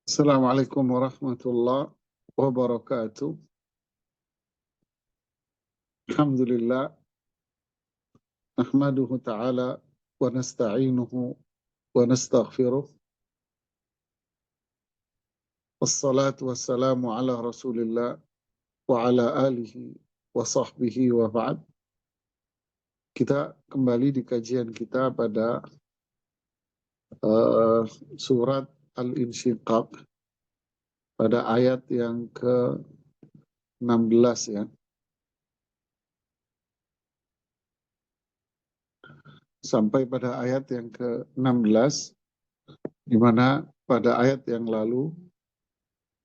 Assalamualaikum warahmatullahi wabarakatuh. Alhamdulillah, nahmaduhu ta'ala wa nasta'inuhu wa nastaghfiruh. Wassalatu wassalamu ala Rasulillah wa ala alihi wa sahbihi wa ba'd. Kita kembali di kajian kita pada surat Al-Insyiqaq pada ayat yang ke-16 ya. Sampai pada ayat yang ke-16, di mana pada ayat yang lalu,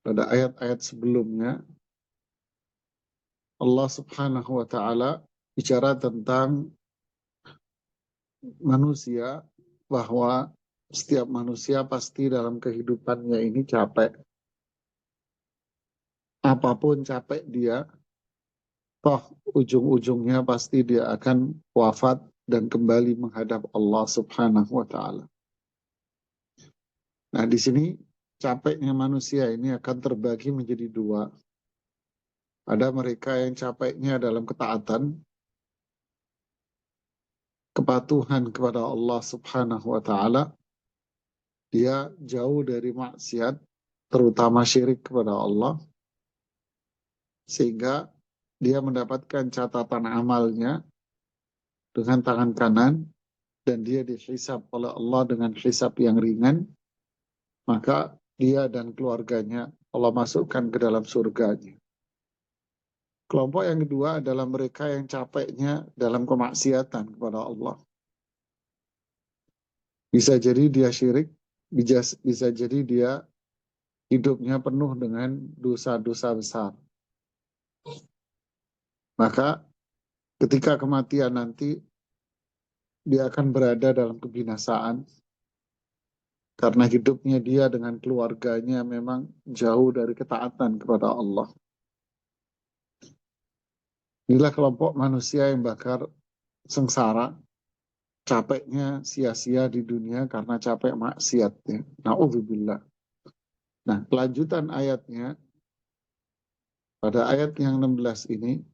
pada ayat-ayat sebelumnya, Allah Subhanahu wa Ta'ala bicara tentang manusia, bahwa setiap manusia pasti dalam kehidupannya ini capek. Apapun capek dia, toh ujung-ujungnya pasti dia akan wafat dan kembali menghadap Allah Subhanahu wa Ta'ala. Nah, di sini capeknya manusia ini akan terbagi menjadi dua. Ada mereka yang capeknya dalam ketaatan, kepatuhan kepada Allah Subhanahu wa Ta'ala. Dia jauh dari maksiat, terutama syirik kepada Allah, sehingga dia mendapatkan catatan amalnya dengan tangan kanan, dan dia dihisab oleh Allah dengan hisab yang ringan. Maka dia dan keluarganya Allah masukkan ke dalam surganya. Kelompok yang kedua adalah mereka yang capeknya dalam kemaksiatan kepada Allah. Bisa jadi dia syirik, bisa jadi dia hidupnya penuh dengan dosa-dosa besar. Maka ketika kematian nanti, dia akan berada dalam kebinasaan, karena hidupnya dia dengan keluarganya memang jauh dari ketaatan kepada Allah. Inilah kelompok manusia yang bakal sengsara, capeknya sia-sia di dunia karena capek maksiatnya. Na'udzubillah. Nah, kelanjutan ayatnya, pada ayat yang 16 ini,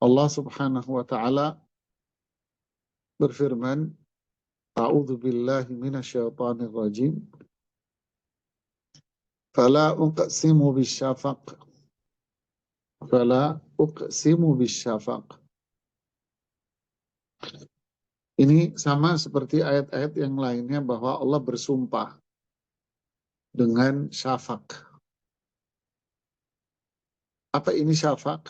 Allah Subhanahu wa Ta'ala berfirman, A'udzu billahi minasyaitonir rajim. Fala uqsimu bisyafaq. Fala uqsimu bisyafaq. Ini sama seperti ayat-ayat yang lainnya, bahwa Allah bersumpah dengan syafaq. Apa ini syafaq?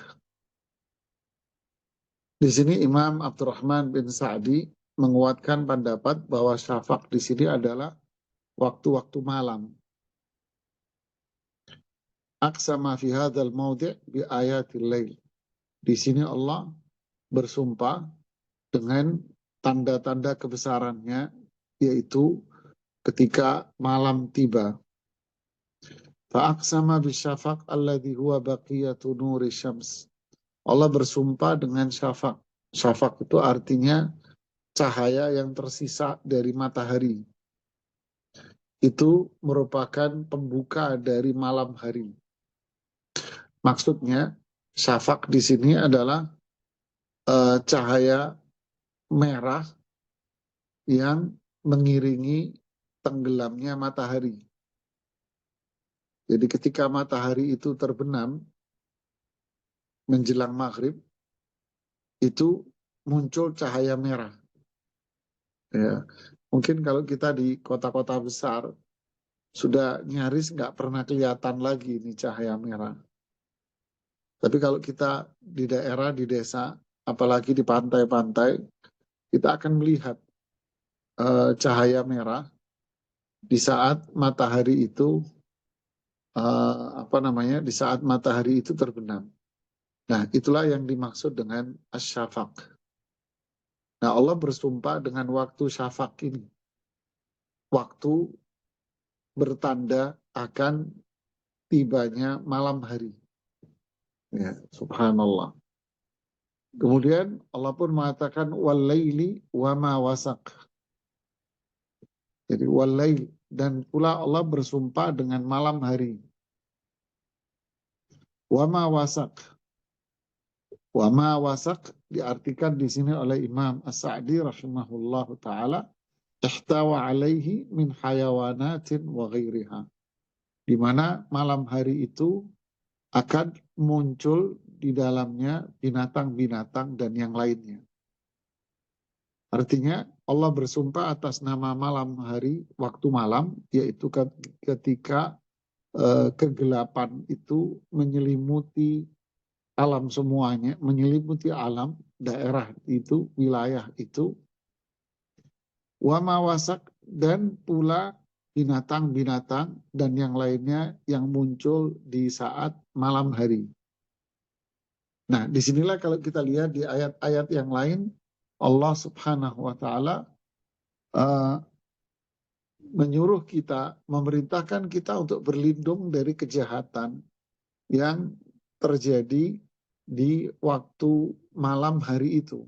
Di sini Imam Abdurrahman bin Sa'di menguatkan pendapat bahwa syafaq di sini adalah waktu-waktu malam. Aqsama fi hadzal mawdi' bi ayatil lail. Di sini Allah bersumpah dengan tanda-tanda kebesarannya, yaitu ketika malam tiba. Fa'aqsama bisyafaq alladhi huwa baqiyatu nuri syams. Allah bersumpah dengan syafaq. Syafaq itu artinya cahaya yang tersisa dari matahari. Itu merupakan pembuka dari malam hari. Maksudnya, syafaq di sini adalah cahaya merah yang mengiringi tenggelamnya matahari. Jadi ketika matahari itu terbenam menjelang maghrib, itu muncul cahaya merah. Ya, mungkin kalau kita di kota-kota besar, sudah nyaris nggak pernah kelihatan lagi ini cahaya merah. Tapi kalau kita di daerah, di desa, apalagi di pantai-pantai, kita akan melihat cahaya merah di saat matahari itu di saat matahari itu terbenam. Nah, itulah yang dimaksud dengan asyafaq. Nah, Allah bersumpah dengan waktu syafaq ini, waktu bertanda akan tibanya malam hari. Ya, subhanallah. Kemudian Allah pun mengatakan wal laili wa ma wasaq. Jadi wal lail, dan pula Allah bersumpah dengan malam hari. Wama wasak. Wama wasak diartikan di sini oleh Imam As-Sa'di rahimahullahu taala, ihtawa alaihi min hayawanatin wa ghairiha. Di mana malam hari itu akan muncul di dalamnya binatang-binatang dan yang lainnya. Artinya Allah bersumpah atas nama malam hari, waktu malam, yaitu ketika kegelapan itu menyelimuti alam semuanya, menyelimuti alam, daerah itu, wilayah itu, wama wasak, dan pula binatang-binatang dan yang lainnya yang muncul di saat malam hari. Nah, disinilah kalau kita lihat di ayat-ayat yang lain, Allah Subhanahu wa Ta'ala menyuruh kita, memerintahkan kita untuk berlindung dari kejahatan yang terjadi di waktu malam hari itu,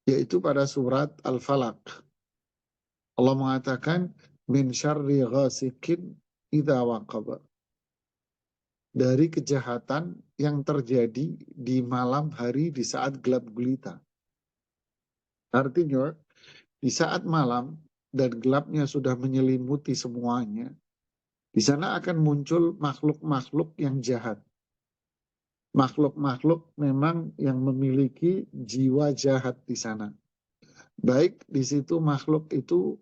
yaitu pada surat Al-Falaq. Allah mengatakan, min syarri ghasikin idza waqab, dari kejahatan yang terjadi di malam hari di saat gelap gulita. Artinya, di saat malam dan gelapnya sudah menyelimuti semuanya, di sana akan muncul makhluk-makhluk yang jahat. Makhluk-makhluk memang yang memiliki jiwa jahat di sana. Baik di situ makhluk itu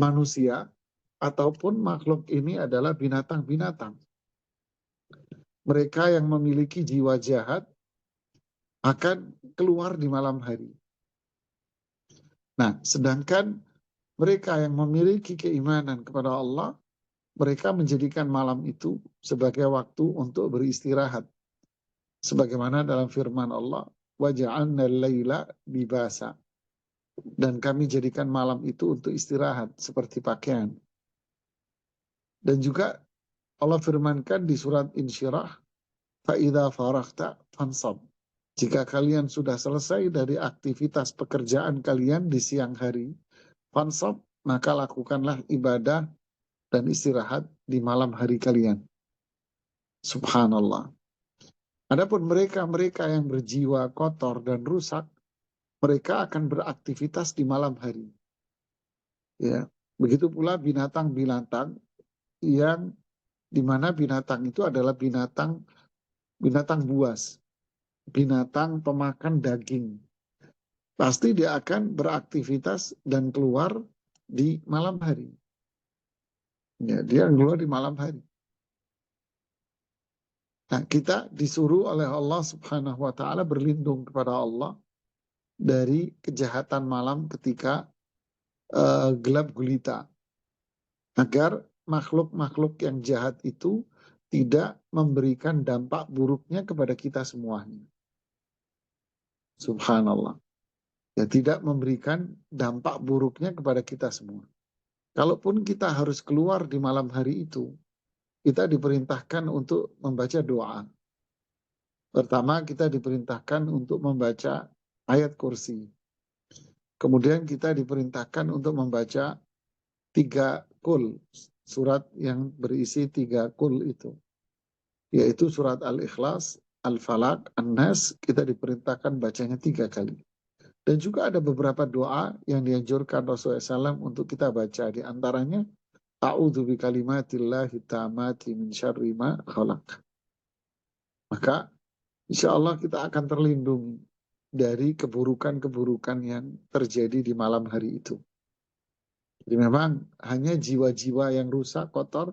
manusia, ataupun makhluk ini adalah binatang-binatang. Mereka yang memiliki jiwa jahat akan keluar di malam hari. Nah, sedangkan mereka yang memiliki keimanan kepada Allah, mereka menjadikan malam itu sebagai waktu untuk beristirahat. Sebagaimana dalam firman Allah, وَجَعَلْنَا اللَّيْلَ لِبَاسًا, dan kami jadikan malam itu untuk istirahat seperti pakaian. Dan juga Allah firmankan di surat Insyirah, فَإِذَا فَرَغْتَ فَانْصَبْ, jika kalian sudah selesai dari aktivitas pekerjaan kalian di siang hari, fansab, maka lakukanlah ibadah dan istirahat di malam hari kalian. Subhanallah. Adapun mereka-mereka yang berjiwa kotor dan rusak, mereka akan beraktivitas di malam hari. Ya, begitu pula binatang-binatang yang dimana binatang itu adalah binatang buas, binatang pemakan daging. Pasti dia akan beraktivitas dan keluar di malam hari. Ya, dia keluar di malam hari. Nah, kita disuruh oleh Allah Subhanahu wa Ta'ala berlindung kepada Allah dari kejahatan malam ketika gelap gulita, agar makhluk-makhluk yang jahat itu tidak memberikan dampak buruknya kepada kita semuanya. Subhanallah. Ya, tidak memberikan dampak buruknya kepada kita semua. Kalaupun kita harus keluar di malam hari itu, kita diperintahkan untuk membaca doa. Pertama, kita diperintahkan untuk membaca ayat kursi. Kemudian kita diperintahkan untuk membaca 3 kul, surat yang berisi 3 kul itu, yaitu surat Al-Ikhlas, Al-Falaq, An-Nas, kita diperintahkan bacanya 3 kali. Dan juga ada beberapa doa yang dianjurkan Rasulullah SAW untuk kita baca. Di antaranya, A'udzu bikalimatillahi tammati min syarri ma khalaq. Maka insya Allah kita akan terlindungi dari keburukan-keburukan yang terjadi di malam hari itu. Jadi memang hanya jiwa-jiwa yang rusak, kotor,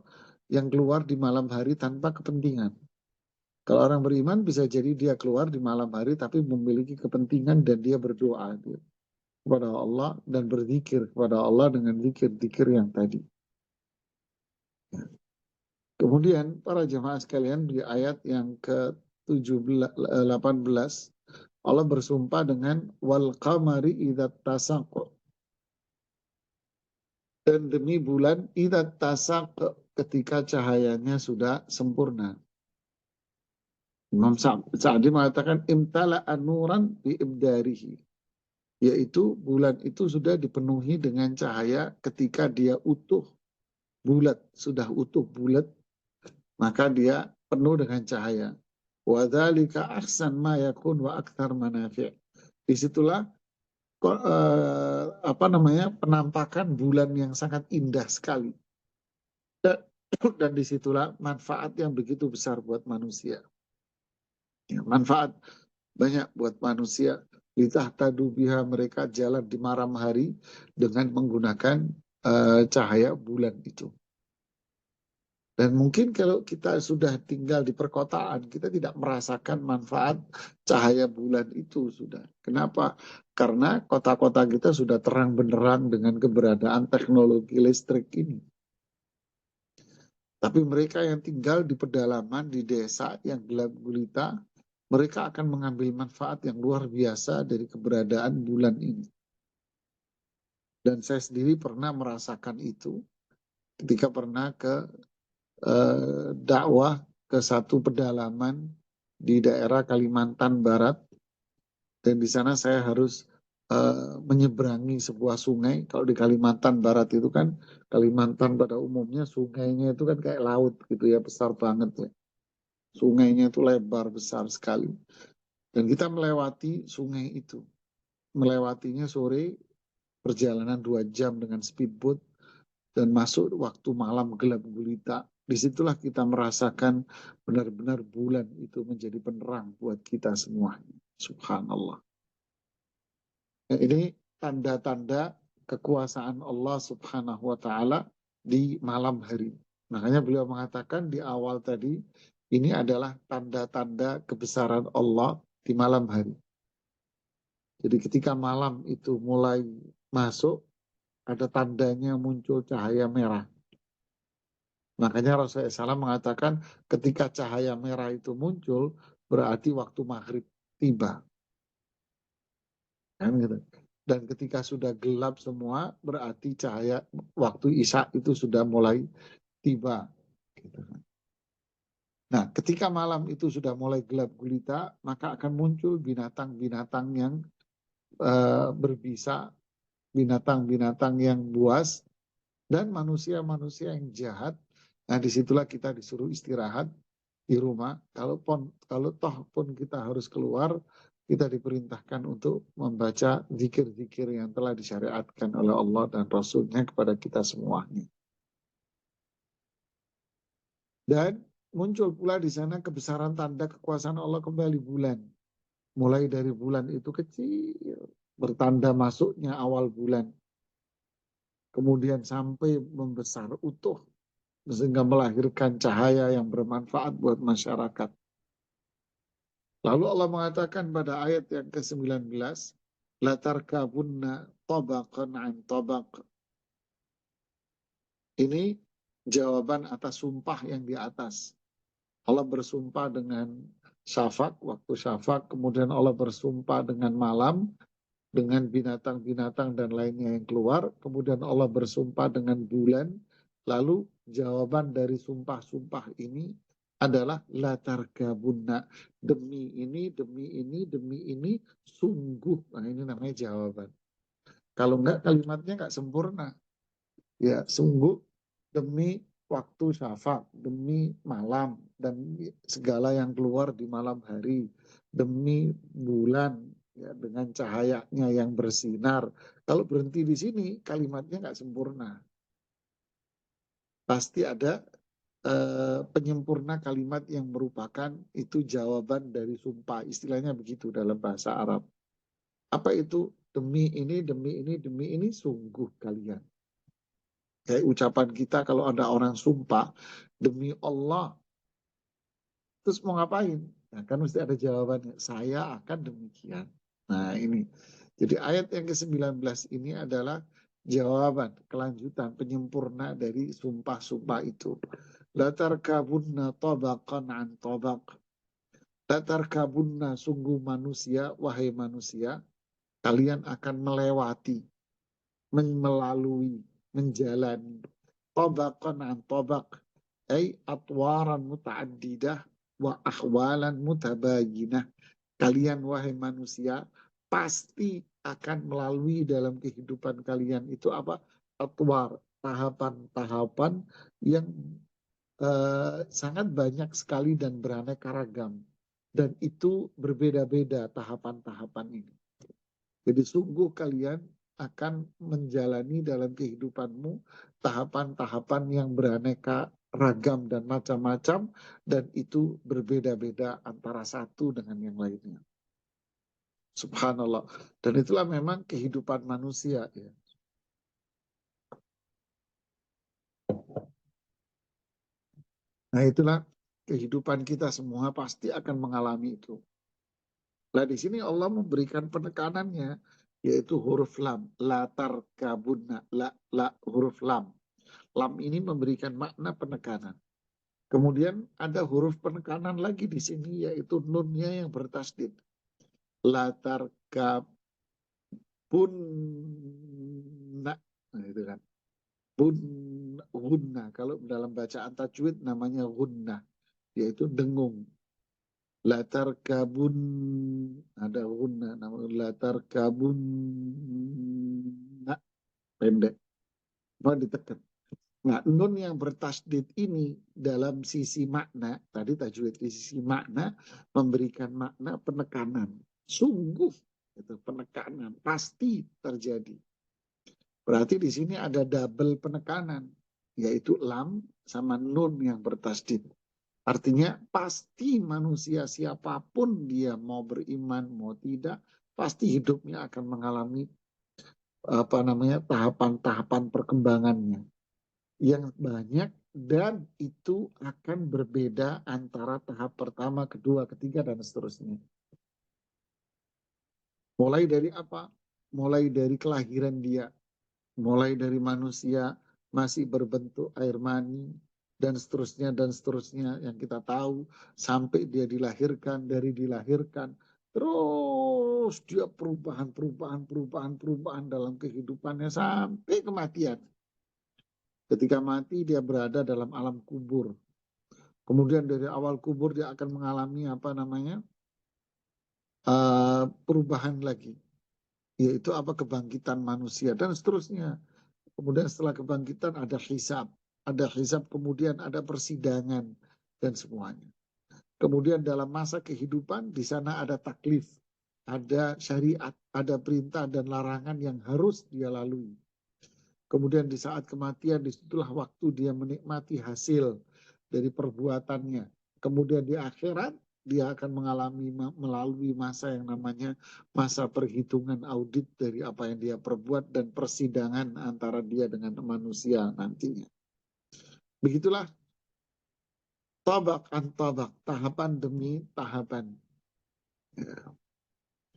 yang keluar di malam hari tanpa kepentingan. Kalau orang beriman bisa jadi dia keluar di malam hari tapi memiliki kepentingan dan dia berdoa kepada Allah dan berzikir kepada Allah dengan zikir-zikir yang tadi. Kemudian para jemaah sekalian di ayat yang ke-18 Allah bersumpah dengan wal qamari idza tasaq, dan demi bulan idza tasaq, ketika cahayanya sudah sempurna. Imam Sa'di mengatakan imtala anuran bi ibdarihi, yaitu bulan itu sudah dipenuhi dengan cahaya ketika dia utuh bulat, sudah utuh bulat, maka dia penuh dengan cahaya. Wa dzalika ahsan ma yakun wa aktsar manafi'. Disitulah penampakan bulan yang sangat indah sekali. Dan, dan disitulah manfaat yang begitu besar buat manusia. Ya, manfaat banyak buat manusia. Litahtadu biha, mereka jalan di malam hari dengan menggunakan cahaya bulan itu. Dan mungkin kalau kita sudah tinggal di perkotaan, kita tidak merasakan manfaat cahaya bulan itu sudah. Kenapa? Karena kota-kota kita sudah terang benderang dengan keberadaan teknologi listrik ini. Tapi mereka yang tinggal di pedalaman, di desa yang gelap gulita, mereka akan mengambil manfaat yang luar biasa dari keberadaan bulan ini. Dan saya sendiri pernah merasakan itu ketika pernah ke dakwah ke satu pedalaman di daerah Kalimantan Barat, dan di sana saya harus menyeberangi sebuah sungai. Kalau di Kalimantan Barat itu kan, Kalimantan pada umumnya sungainya itu kan kayak laut gitu ya, besar banget ya. Sungainya itu lebar besar sekali. Dan kita melewati sungai itu. Melewatinya sore, perjalanan 2 jam dengan speedboat, dan masuk waktu malam gelap gulita. Disitulah kita merasakan benar-benar bulan itu menjadi penerang buat kita semuanya. Subhanallah. Nah, ini tanda-tanda kekuasaan Allah Subhanahu wa Ta'ala di malam hari. Makanya beliau mengatakan di awal tadi, ini adalah tanda-tanda kebesaran Allah di malam hari. Jadi ketika malam itu mulai masuk, ada tandanya muncul cahaya merah. Makanya Rasulullah SAW mengatakan ketika cahaya merah itu muncul, berarti waktu maghrib tiba. Kan gitu. Dan ketika sudah gelap semua, berarti cahaya waktu Isya itu sudah mulai tiba. Gitu. Nah, ketika malam itu sudah mulai gelap gulita, maka akan muncul binatang-binatang yang berbisa, binatang-binatang yang buas, dan manusia-manusia yang jahat. Nah, disitulah kita disuruh istirahat di rumah. Kalau toh pun kita harus keluar, kita diperintahkan untuk membaca zikir-zikir yang telah disyariatkan oleh Allah dan Rasul-Nya kepada kita semuanya. Dan muncul pula di sana kebesaran tanda kekuasaan Allah kembali bulan. Mulai dari bulan itu kecil, bertanda masuknya awal bulan. Kemudian sampai membesar utuh, sehingga melahirkan cahaya yang bermanfaat buat masyarakat. Lalu Allah mengatakan pada ayat yang ke-19, la tarkabunna tabaqan an tabaq. Ini jawaban atas sumpah yang di atas. Allah bersumpah dengan syafaq, waktu syafaq, kemudian Allah bersumpah dengan malam, dengan binatang-binatang dan lainnya yang keluar, kemudian Allah bersumpah dengan bulan. Lalu jawaban dari sumpah-sumpah ini adalah la tarkabunna, demi ini, demi ini, demi ini, sungguh. Nah, ini namanya jawaban. Kalau enggak, kalimatnya enggak sempurna. Ya, sungguh demi waktu syafaq, demi malam dan segala yang keluar di malam hari, demi bulan ya, dengan cahayanya yang bersinar. Kalau berhenti di sini, kalimatnya nggak sempurna. Pasti ada penyempurna kalimat yang merupakan itu jawaban dari sumpah. Istilahnya begitu dalam bahasa Arab. Apa itu? Demi ini, demi ini, demi ini, sungguh kalian. Kayak ucapan kita kalau ada orang sumpah, demi Allah, terus mau ngapain? Nah, kan mesti ada jawabannya. Saya akan demikian. Nah ini. Jadi ayat yang ke-19 ini adalah jawaban, kelanjutan, penyempurna dari sumpah-sumpah itu. Latar kabunna tabaqan an tabaq. Latar kabunna, sungguh manusia, wahai manusia, kalian akan melewati, melalui, menjalani tabaqan an tabaq, ay atwaran muta'addidah wa ahwalan mutabayinah. Kalian wahai manusia pasti akan melalui dalam kehidupan kalian itu apa? Atwar, tahapan-tahapan yang sangat banyak sekali dan beraneka ragam. Dan itu berbeda-beda tahapan-tahapan ini. Jadi sungguh kalian akan menjalani dalam kehidupanmu tahapan-tahapan yang beraneka ragam dan macam-macam, dan itu berbeda-beda antara satu dengan yang lainnya. Subhanallah. Dan itulah memang kehidupan manusia. Ya. Nah itulah kehidupan kita semua pasti akan mengalami itu. Nah di sini Allah memberikan penekanannya, yaitu huruf lam, la tarkabunna, la huruf lam. Lam ini memberikan makna penekanan. Kemudian ada huruf penekanan lagi di sini, yaitu nunnya yang bertasdid. La tarkabunna, nah itu kan. Gunna, kalau dalam bacaan tajwid namanya gunna, yaitu dengung. Latar kabun, ada gunna, namanya latar kabun, pendek, mau ditekan. Nah, nun yang bertasdid ini dalam sisi makna, tadi tajwid di sisi makna, memberikan makna penekanan. Sungguh, itu penekanan, pasti terjadi. Berarti di sini ada double penekanan, yaitu lam sama nun yang bertasdid. Artinya pasti manusia siapapun dia mau beriman, mau tidak, pasti hidupnya akan mengalami tahapan-tahapan perkembangannya yang banyak, dan itu akan berbeda antara tahap pertama, kedua, ketiga, dan seterusnya. Mulai dari apa? Mulai dari kelahiran dia, mulai dari manusia masih berbentuk air mani, dan seterusnya yang kita tahu, sampai dia dilahirkan, dari dilahirkan, terus dia perubahan dalam kehidupannya sampai kematian. Ketika mati dia berada dalam alam kubur. Kemudian dari awal kubur dia akan mengalami perubahan lagi, yaitu kebangkitan manusia dan seterusnya. Kemudian setelah kebangkitan ada hisab, kemudian ada persidangan dan semuanya. Kemudian dalam masa kehidupan di sana ada taklif, ada syariat, ada perintah dan larangan yang harus dia lalui. Kemudian di saat kematian, disitulah waktu dia menikmati hasil dari perbuatannya. Kemudian di akhirat, dia akan melalui masa yang namanya masa perhitungan audit dari apa yang dia perbuat dan persidangan antara dia dengan manusia nantinya. Begitulah tabak an tabak, tahapan demi tahapan.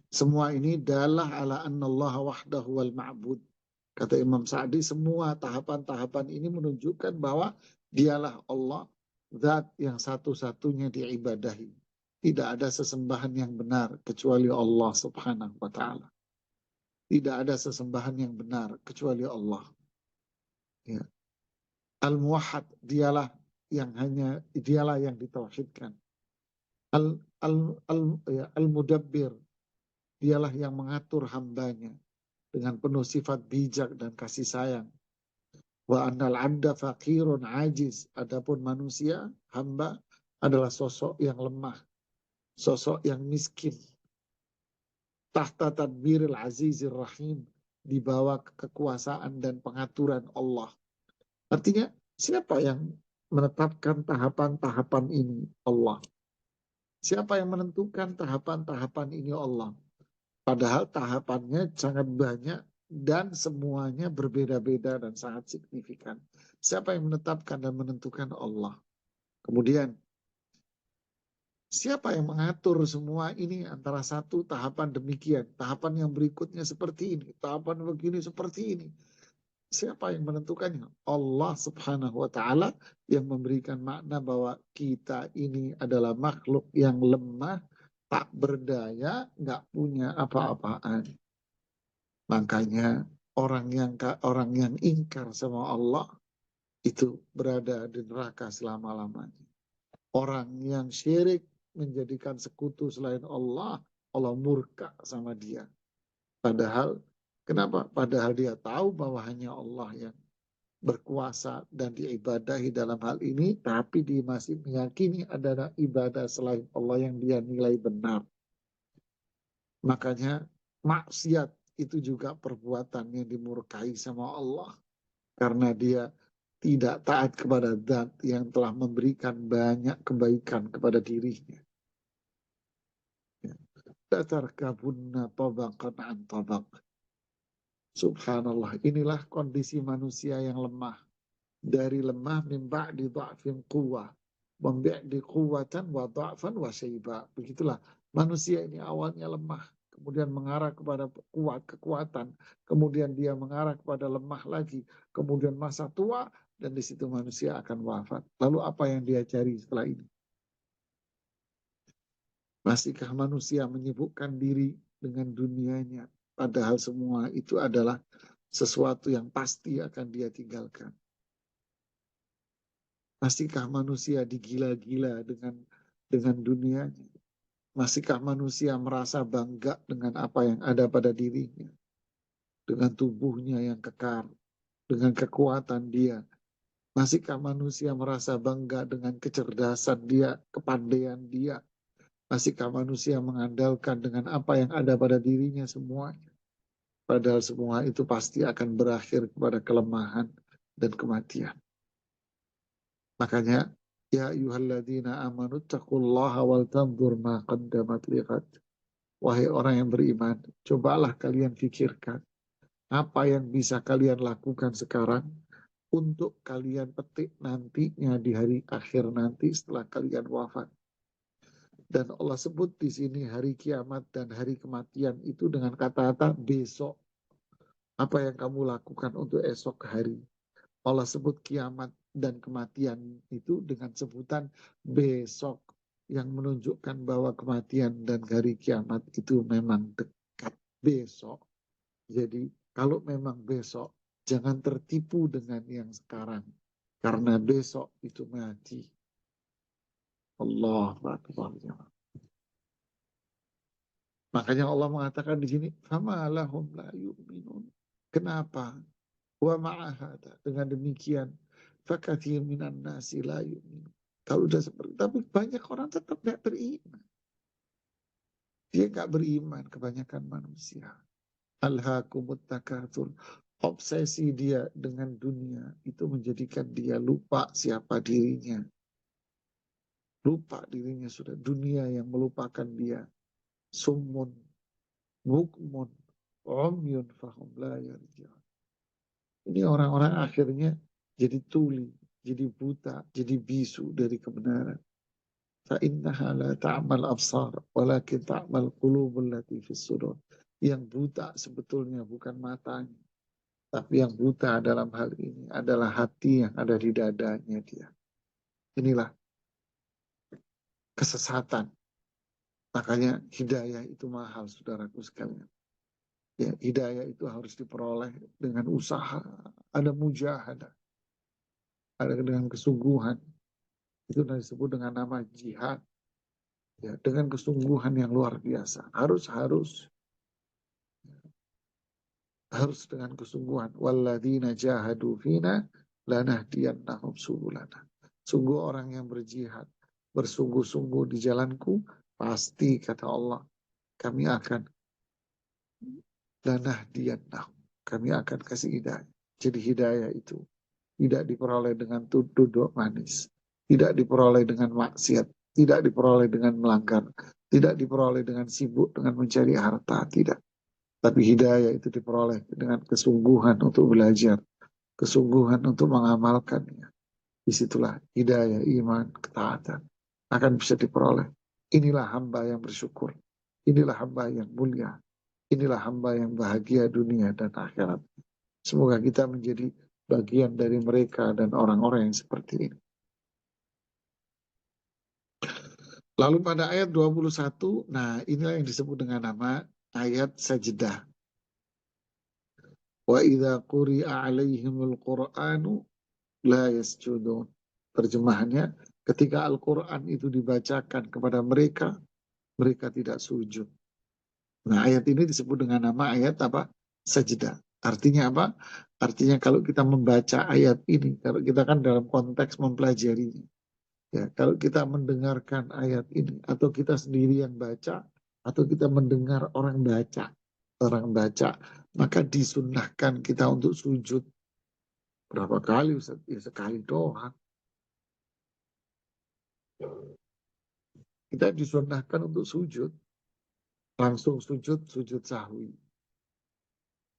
Semua ini dalah ala annallaha wahdahu wal ma'bud. Kata Imam Sa'di, semua tahapan-tahapan ini menunjukkan bahwa dialah Allah, zat yang satu-satunya diibadahi. Tidak ada sesembahan yang benar kecuali Allah subhanahu wa ta'ala. Tidak ada sesembahan yang benar kecuali Allah. Ya. Al-Muwahhad, dialah yang ditauhidkan. Al-Mudabbir, dialah yang mengatur hambanya dengan penuh sifat bijak dan kasih sayang. Wa annal abda faqirun ajiz. Adapun manusia, hamba, adalah sosok yang lemah, sosok yang miskin. Tahta tadbiril azizir rahim, di bawah kekuasaan dan pengaturan Allah. Artinya, siapa yang menetapkan tahapan-tahapan ini? Allah. Siapa yang menentukan tahapan-tahapan ini? Allah. Padahal tahapannya sangat banyak dan semuanya berbeda-beda dan sangat signifikan. Siapa yang menetapkan dan menentukan? Allah. Kemudian, siapa yang mengatur semua ini antara satu tahapan demikian, tahapan yang berikutnya seperti ini, tahapan begini seperti ini. Siapa yang menentukannya? Allah subhanahu wa ta'ala, yang memberikan makna bahwa kita ini adalah makhluk yang lemah, tak berdaya, nggak punya apa-apaan. Makanya orang yang ingkar sama Allah itu berada di neraka selama-lamanya. Orang yang syirik menjadikan sekutu selain Allah, Allah murka sama dia. Padahal, kenapa? Padahal dia tahu bahwa hanya Allah yang berkuasa dan diibadahi dalam hal ini, tapi dia masih meyakini ada ibadah selain Allah yang dia nilai benar. Makanya maksiat itu juga perbuatan yang dimurkai sama Allah. Karena dia tidak taat kepada zat yang telah memberikan banyak kebaikan kepada dirinya. Latarkabunna tabaqan an tabaq. Subhanallah, inilah kondisi manusia yang lemah. Dari lemah min ba'di dha'fin quwwah. Min ba'di quwwatan wa dha'fan wa syaiba. Begitulah manusia ini awalnya lemah, kemudian mengarah kepada kekuatan, kemudian dia mengarah kepada lemah lagi, kemudian masa tua, dan di situ manusia akan wafat. Lalu apa yang dia cari setelah ini? Masihkah manusia menyibukkan diri dengan dunianya, padahal semua itu adalah sesuatu yang pasti akan dia tinggalkan? Masihkah manusia digila-gila dengan dunianya? Masihkah manusia merasa bangga dengan apa yang ada pada dirinya? Dengan tubuhnya yang kekar, dengan kekuatan dia. Masihkah manusia merasa bangga dengan kecerdasan dia, kepandaian dia? Masihkah manusia mengandalkan dengan apa yang ada pada dirinya semuanya? Padahal semua itu pasti akan berakhir kepada kelemahan dan kematian. Makanya, ya ayyuhalladzina amanu taqullaha wal tanzur ma qaddamat lighad. Wahai orang yang beriman, cobalah kalian pikirkan apa yang bisa kalian lakukan sekarang untuk kalian petik nantinya di hari akhir nanti setelah kalian wafat. Dan Allah sebut di sini hari kiamat dan hari kematian itu dengan kata-kata besok. Apa yang kamu lakukan untuk esok hari? Allah sebut kiamat dan kematian itu dengan sebutan besok, yang menunjukkan bahwa kematian dan hari kiamat itu memang dekat besok. Jadi kalau memang besok, jangan tertipu dengan yang sekarang, karena besok itu mati. Allah Akbar. Makanya Allah mengatakan di sini, "Fama lahum la yu'minun." Kenapa? Wa ma'ahada, dengan demikian, fakathir minan nasi la yu'minun. Kalau udah seperti, tapi banyak orang tetap tidak beriman. Dia nggak beriman, kebanyakan manusia. Alhaakumut takatsur. Obsesi dia dengan dunia itu menjadikan dia lupa siapa dirinya. Lupa dirinya sudah. Dunia yang melupakan dia. Summun, bukmun, umyun fahum la yarji'un. Ini orang-orang akhirnya jadi tuli, jadi buta, jadi bisu dari kebenaran. فَإِنَّهَا لَا تَعْمَلْ أَبْصَارُ وَلَكِنْ تَعْمَلْ قُلُوبُ الَّتِي فِي الصُّدُورِ. Yang buta sebetulnya bukan matanya, tapi yang buta dalam hal ini adalah hati yang ada di dadanya dia. Inilah kesesatan. Makanya hidayah itu mahal, saudaraku sekalian. Ya, hidayah itu harus diperoleh dengan usaha, ada mujahadah, ada dengan kesungguhan. Itu disebut dengan nama jihad. Ya, dengan kesungguhan yang luar biasa. Harus dengan kesungguhan. Walladzina jahadu fina lanahdiyannahum subulana. Sungguh orang yang berjihad, bersungguh-sungguh di jalanku, pasti kata Allah, kami akan lanahdiyannahum. Kami akan kasih hidayah. Jadi hidayah itu tidak diperoleh dengan duduk manis, tidak diperoleh dengan maksiat, tidak diperoleh dengan melanggar, tidak diperoleh dengan sibuk dengan mencari harta, tidak. Tapi hidayah itu diperoleh dengan kesungguhan untuk belajar, kesungguhan untuk mengamalkannya. Disitulah hidayah, iman, ketaatan akan bisa diperoleh. Inilah hamba yang bersyukur. Inilah hamba yang mulia. Inilah hamba yang bahagia dunia dan akhirat. Semoga kita menjadi bagian dari mereka dan orang-orang yang seperti ini. Lalu pada ayat 21, nah inilah yang disebut dengan nama ayat sajdah. Wa idza quri'a 'alaihimul Qur'anu la yasjudun. Terjemahannya, ketika Al-Quran itu dibacakan kepada mereka, mereka tidak sujud. Nah, ayat ini disebut dengan nama ayat apa? Sajdah. Artinya apa? Artinya kalau kita membaca ayat ini, kalau kita kan dalam konteks mempelajarinya, ya, kalau kita mendengarkan ayat ini, atau kita sendiri yang baca, atau kita mendengar orang baca, maka disunnahkan kita untuk sujud. Berapa kali Ustaz? Ya sekali doang. Kita disunnahkan untuk sujud, langsung sujud, sujud sahwi.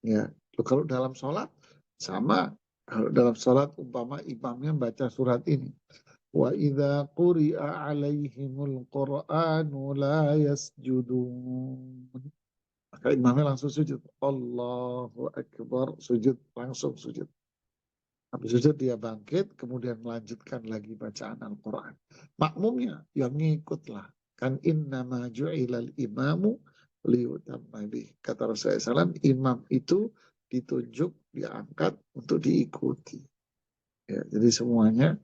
Ya, kalau dalam sholat sama. Kalau dalam sholat umpama imamnya baca surat ini, wa idza quri'a 'alaihimul qur'anu la yasjudun. Maka imamnya langsung sujud. Allahu Akbar, sujud, langsung sujud. Habis sujud dia bangkit, kemudian melanjutkan lagi bacaan Al-Quran. Makmumnya yang ngikutlah. Kan innama ju'ilal imamu liyutamma bih. Kata Rasulullah SAW, imam itu ditunjuk, diangkat untuk diikuti. Ya, jadi semuanya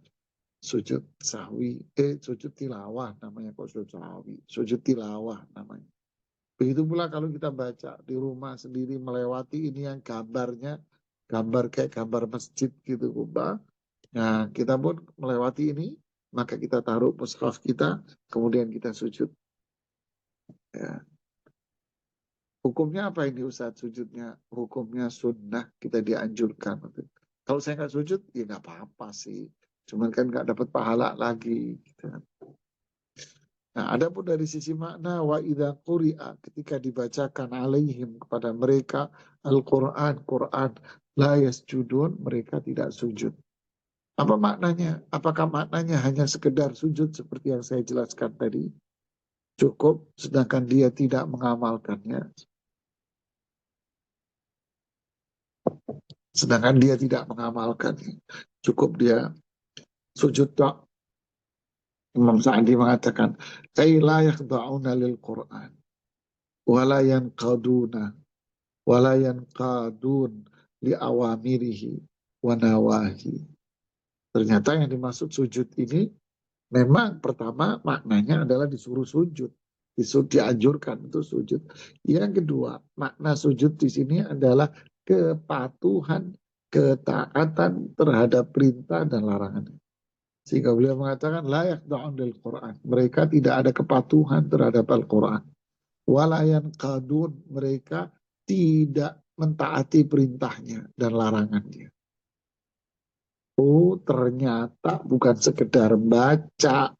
sujud sahwi, sujud tilawah namanya, kok sujud sahwi, sujud tilawah namanya. Begitu pula kalau kita baca di rumah sendiri melewati ini yang gambarnya, gambar kayak gambar masjid gitu, Kubah. Nah, kita pun melewati ini, maka kita taruh mushaf kita, kemudian kita sujud. Ya. Hukumnya apa ini Ustaz sujudnya? Hukumnya sunnah, kita dianjurkan. Kalau saya nggak sujud, ya nggak apa-apa sih. Cuman kan nggak dapat pahala lagi. Gitu. Nah, ada pun dari sisi makna wa idza quri'a, ketika dibacakan alaihim kepada mereka Al-Qur'an, Quran, la yasjudun, mereka tidak sujud. Apa maknanya? Apakah maknanya hanya sekedar sujud seperti yang saya jelaskan tadi? Cukup, sedangkan dia tidak mengamalkannya. Sedangkan dia tidak mengamalkannya. Cukup dia sujud tak. Imam Sa'di mengatakan, "Ay la yakhda'una lil Qur'an, wala yanqaduna, wala yanqadun li awamirihi wa nawahi." Ternyata yang dimaksud sujud ini memang pertama maknanya adalah disuruh sujud, disuruh dianjurkan untuk sujud. Yang kedua, makna sujud di sini adalah kepatuhan, ketaatan terhadap perintah dan larangan. Sehingga beliau mengatakan layak da'un lil Quran. Mereka tidak ada kepatuhan terhadap Al-Quran. Walayan kadun, mereka tidak mentaati perintahnya dan larangannya. Oh, ternyata bukan sekedar baca.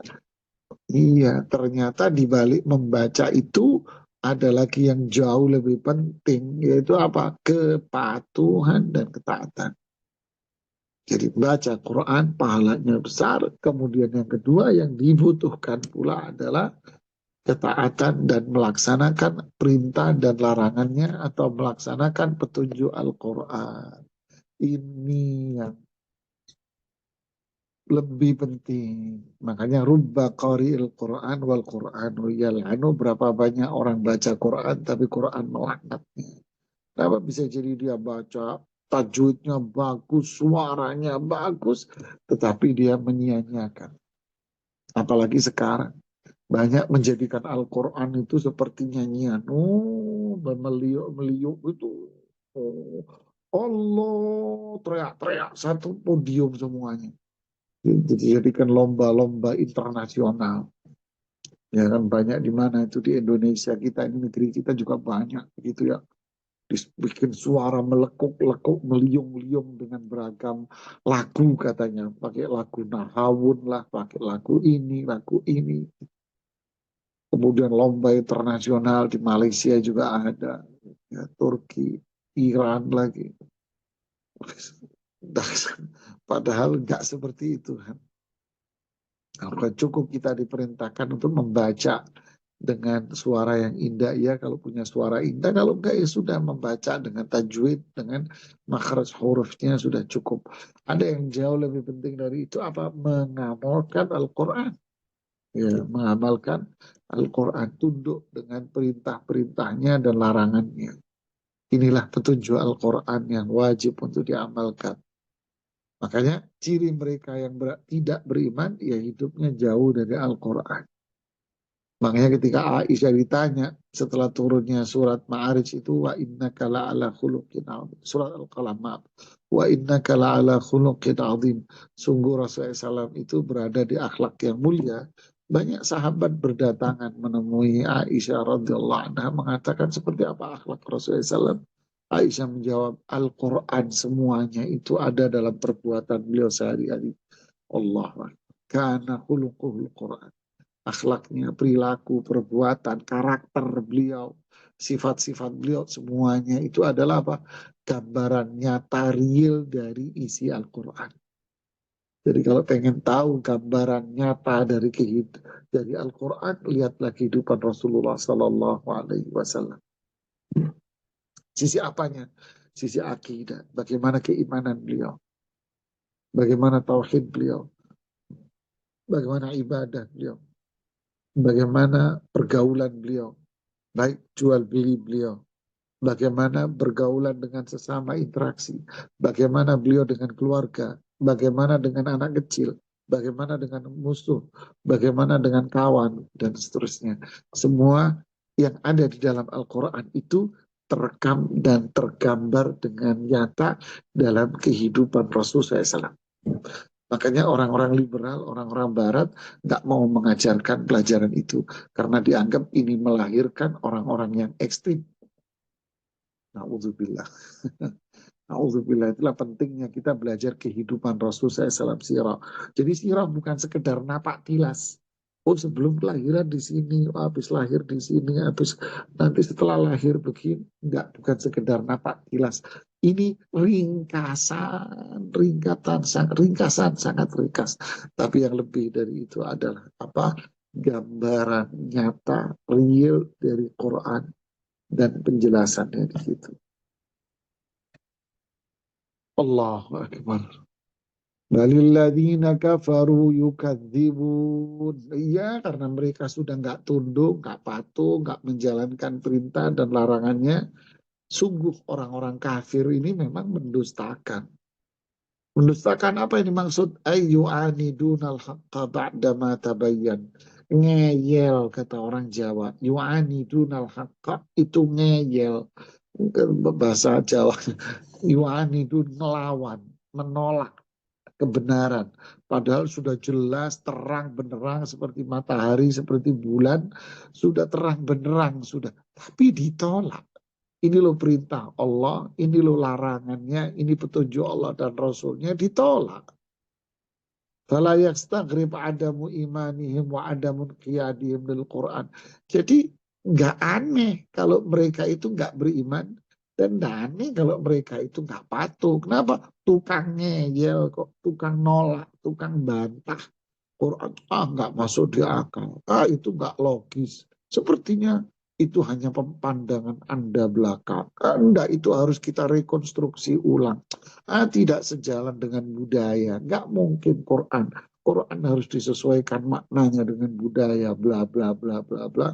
Iya, ternyata di balik membaca itu ada lagi yang jauh lebih penting, yaitu apa? Kepatuhan dan ketaatan. Jadi baca Quran pahalanya besar. Kemudian yang kedua yang dibutuhkan pula adalah ketaatan dan melaksanakan perintah dan larangannya atau melaksanakan petunjuk Al-Quran. Ini yang lebih penting. Makanya rubba qari'il Quran wal Quranu yal'anu. Berapa banyak orang baca Quran tapi Quran melaknatnya. Kenapa bisa jadi dia baca tajwidnya bagus, suaranya bagus, tetapi dia menyia-nyiakan. Apalagi sekarang banyak menjadikan Al-Quran itu seperti nyanyian. Oh, meliuk-meliuk itu. Oh, Allah, teriak-teriak satu podium semuanya. Dijadikan lomba-lomba internasional. Ya kan banyak di mana itu di Indonesia kita, ini negeri kita juga banyak gitu ya. Bikin suara melekuk-lekuk, meliung-liung dengan beragam lagu katanya. Pakai lagu Nahawun lah, pakai lagu ini, lagu ini. Kemudian lomba internasional di Malaysia juga ada. Ya, Turki, Iran lagi. Padahal nggak seperti itu kan. Bukan cukup kita diperintahkan untuk membaca dengan suara yang indah, ya kalau punya suara indah, kalau enggak ya sudah membaca dengan tajwid, dengan makhraj hurufnya sudah cukup. Ada yang jauh lebih penting dari itu, apa? Mengamalkan Al-Quran. Ya, mengamalkan Al-Quran, tunduk dengan perintah-perintahnya dan larangannya. Inilah petunjuk Al-Quran yang wajib untuk diamalkan. Makanya ciri mereka yang tidak beriman, ya hidupnya jauh dari Al-Quran. Makanya ketika Aisyah ditanya setelah turunnya surat Ma'arij itu wa innaka la'ala khuluqin azim. Surat Al-Qalam, maaf. Wa innaka la'ala khuluqin azim. Sungguh Rasulullah SAW itu berada di akhlak yang mulia. Banyak sahabat berdatangan menemui Aisyah radhiyallahu anha mengatakan seperti apa akhlak Rasulullah SAW. Aisyah menjawab, Al-Quran semuanya itu ada dalam perbuatan beliau sehari-hari. Allah kana khuluquhul Quran, akhlaknya, perilaku, perbuatan, karakter beliau, sifat-sifat beliau, semuanya itu adalah apa? Gambaran nyata real dari isi Al-Quran. Jadi kalau pengen tahu gambaran nyata dari Al-Quran, lihatlah kehidupan Rasulullah Sallallahu Alaihi Wasallam. Sisi apanya? Sisi akidah. Bagaimana keimanan beliau? Bagaimana tauhid beliau? Bagaimana ibadah beliau? Bagaimana pergaulan beliau? Baik jual beli beliau, bagaimana bergaulan dengan sesama interaksi, bagaimana beliau dengan keluarga, bagaimana dengan anak kecil, bagaimana dengan musuh, bagaimana dengan kawan, dan seterusnya. Semua yang ada di dalam Al-Quran itu terekam dan tergambar dengan nyata dalam kehidupan Rasulullah SAW. Makanya orang-orang liberal, orang-orang barat nggak mau mengajarkan pelajaran itu karena dianggap ini melahirkan orang-orang yang ekstrim. Na'udzubillah. Na'udzubillah, itulah pentingnya kita belajar kehidupan Rasul SAW sirah. Jadi sirah bukan sekedar napak tilas. Oh sebelum kelahiran di sini, oh, habis lahir di sini, habis nanti setelah lahir begini. Enggak, bukan sekedar napak tilas. Ini ringkasan, sangat ringkas. Tapi yang lebih dari itu adalah apa? Gambaran nyata, real dari Quran dan penjelasannya di situ. Allahu Akbar. Balilladzina kafaru yukadzibun. Iya, karena mereka sudah nggak tunduk, nggak patuh, nggak menjalankan perintah dan larangannya. Sungguh orang-orang kafir ini memang mendustakan. Mendustakan apa ini maksud? Ayu anidunal haqqa ba'dama tabayyan. Ngeyel kata orang Jawa. Yu'anidunal haqqa itu ngeyel. Bahasa Jawa. Yu'anidun ngelawan, menolak kebenaran. Padahal sudah jelas terang benderang seperti matahari, seperti bulan, sudah terang benderang sudah. Tapi ditolak. Ini loh perintah Allah, ini loh larangannya, ini petunjuk Allah dan Rasulnya ditolak. Fala yastaghrib adamu imanihim wa adamun qiyadihim lil Quran. Jadi nggak aneh kalau mereka itu nggak beriman dan nggak aneh kalau mereka itu nggak patuh. Kenapa? Tukang ngeyel kok, tukang nolak, tukang bantah. Quran nggak masuk di akal. Itu nggak logis. Sepertinya itu hanya pandangan Anda belaka. Enggak, itu harus kita rekonstruksi ulang. Tidak sejalan dengan budaya. Nggak mungkin Quran. Quran harus disesuaikan maknanya dengan budaya. Bla bla bla bla bla.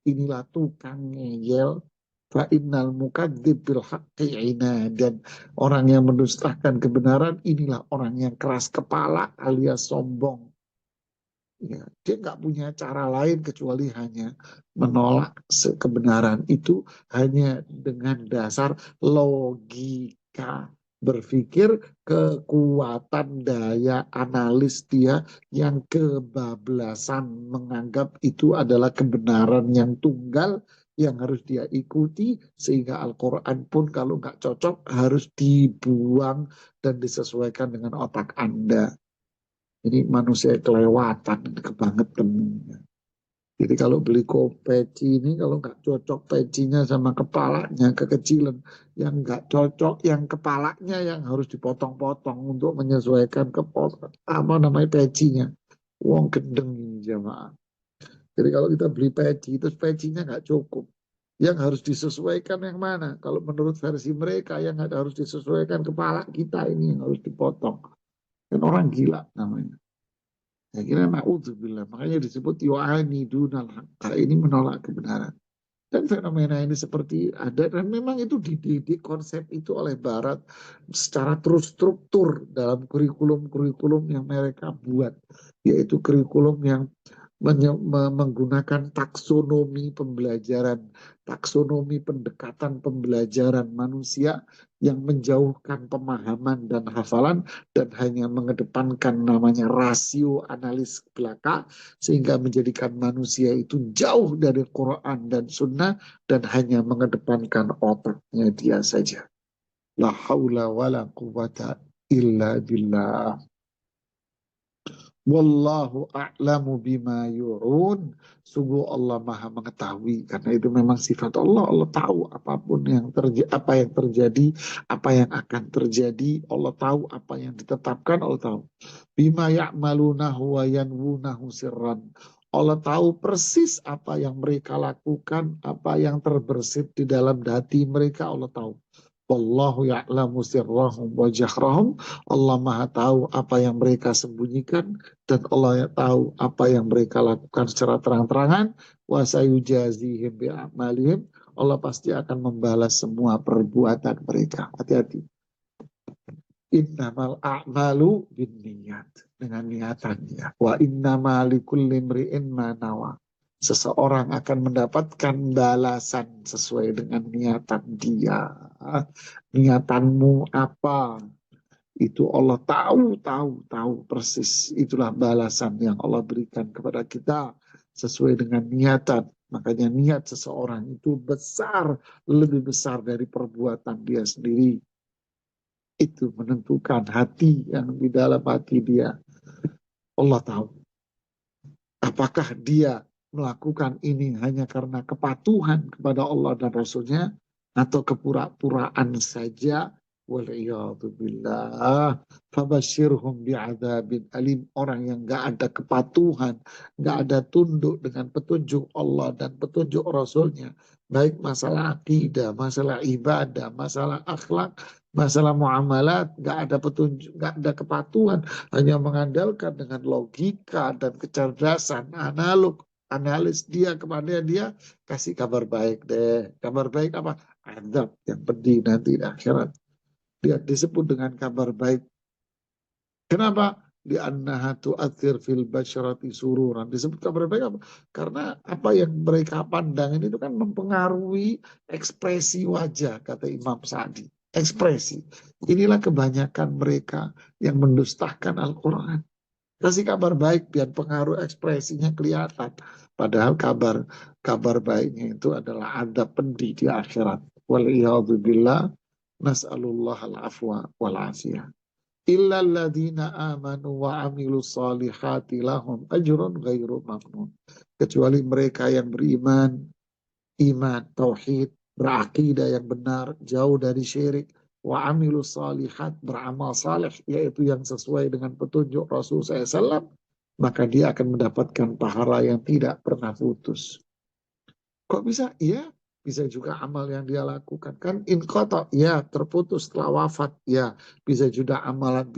Inilah tukang ngeyel. Fa'innal mukadzib bil haqqi dan orang yang mendustakan kebenaran inilah orang yang keras kepala alias sombong. Ya, dia nggak punya cara lain kecuali hanya menolak kebenaran itu hanya dengan dasar logika berpikir, kekuatan daya analis dia yang kebablasan menganggap itu adalah kebenaran yang tunggal yang harus dia ikuti sehingga Al-Quran pun kalau nggak cocok harus dibuang dan disesuaikan dengan otak Anda. Ini manusia kelewatan, kebangetan. Jadi kalau beli peci ini kalau nggak cocok pecinya sama kepalanya kekecilan, yang nggak cocok yang kepalanya yang harus dipotong-potong untuk menyesuaikan ke apa namanya pecinya. Wong gendeng ini jamaah. Jadi kalau kita beli peci, terus pecinya nggak cukup. Yang harus disesuaikan yang mana? Kalau menurut versi mereka yang harus disesuaikan kepala kita ini yang harus dipotong. Kan orang gila namanya. Ya kira na'udzubillah. Makanya disebut yu'ani dunal haqqa. Ini menolak kebenaran. Dan fenomena ini seperti ada. Dan memang itu dididik konsep itu oleh Barat secara terstruktur dalam kurikulum-kurikulum yang mereka buat. Yaitu kurikulum yang menggunakan taksonomi pembelajaran, taksonomi pendekatan pembelajaran manusia yang menjauhkan pemahaman dan hafalan dan hanya mengedepankan namanya rasio analis belaka sehingga menjadikan manusia itu jauh dari Quran dan Sunnah dan hanya mengedepankan otaknya dia saja. La haula wa la quwata illa billah. Wallahu a'lamu bima yu'un. Sungguh Allah Maha mengetahui karena itu memang sifat Allah. Allah tahu apapun yang terjadi, apa yang terjadi, apa yang akan terjadi. Allah tahu apa yang ditetapkan, Allah tahu. Bima ya'malunahu wa yanwunahu sirran. Allah tahu persis apa yang mereka lakukan, apa yang terbersit di dalam hati mereka, Allah tahu. Wallahu ya'lamu sirrahum wa jahrahum. Allah Maha tahu apa yang mereka sembunyikan dan Allah yang tahu apa yang mereka lakukan secara terang-terangan. Wa sayujazihim bi'amalihim. Allah pasti akan membalas semua perbuatan mereka. Hati-hati. Innamal a'malu binniyat. Dengan niatannya. Wa innama likulli imri'in ma nawa. Seseorang akan mendapatkan balasan sesuai dengan niatan dia. Niatanmu apa? Itu Allah tahu persis. Itulah balasan yang Allah berikan kepada kita sesuai dengan niatan. Makanya niat seseorang itu besar, lebih besar dari perbuatan dia sendiri. Itu menentukan hati yang di dalam hati dia. Allah tahu. Apakah dia melakukan ini hanya karena kepatuhan kepada Allah dan Rasulnya atau kepura-puraan saja. Waliyahzubillah. Fabashirhum bi'adzabin alim. Orang yang gak ada kepatuhan, gak ada tunduk dengan petunjuk Allah dan petunjuk Rasulnya, baik masalah akidah, masalah ibadah, masalah akhlak, masalah muamalat, gak ada petunjuk, gak ada kepatuhan, hanya mengandalkan dengan logika dan kecerdasan analog analis dia kepada dia, kasih kabar baik deh. Kabar baik apa? Adab yang pedih nanti di akhirat. Dia disebut dengan kabar baik. Kenapa? Di annaha tu'athir fil basyarati sururan. Disebut kabar baik apa? Karena apa yang mereka pandangin itu kan mempengaruhi ekspresi wajah, kata Imam Sa'di. Ekspresi. Inilah kebanyakan mereka yang mendustakan Al-Quran. Kasih kabar baik biar pengaruh ekspresinya kelihatan. Padahal kabar kabar baiknya itu adalah adab pedih di akhirat. Waliyahzubillah. Nas'alullah al-afwa wal-afiyah. Illa alladhina amanu wa amilu salihati lahum ajrun ghairu mamnun. Kecuali mereka yang beriman, iman, tauhid, berakidah yang benar, jauh dari syirik, wa amilu salihat, beramal saleh, yaitu yang sesuai dengan petunjuk Rasul SAW, maka dia akan mendapatkan pahala yang tidak pernah putus. Kok bisa? Iya, bisa juga amal yang dia lakukan. Kan inqata, ya terputus setelah wafat. Ya, bisa juga amalan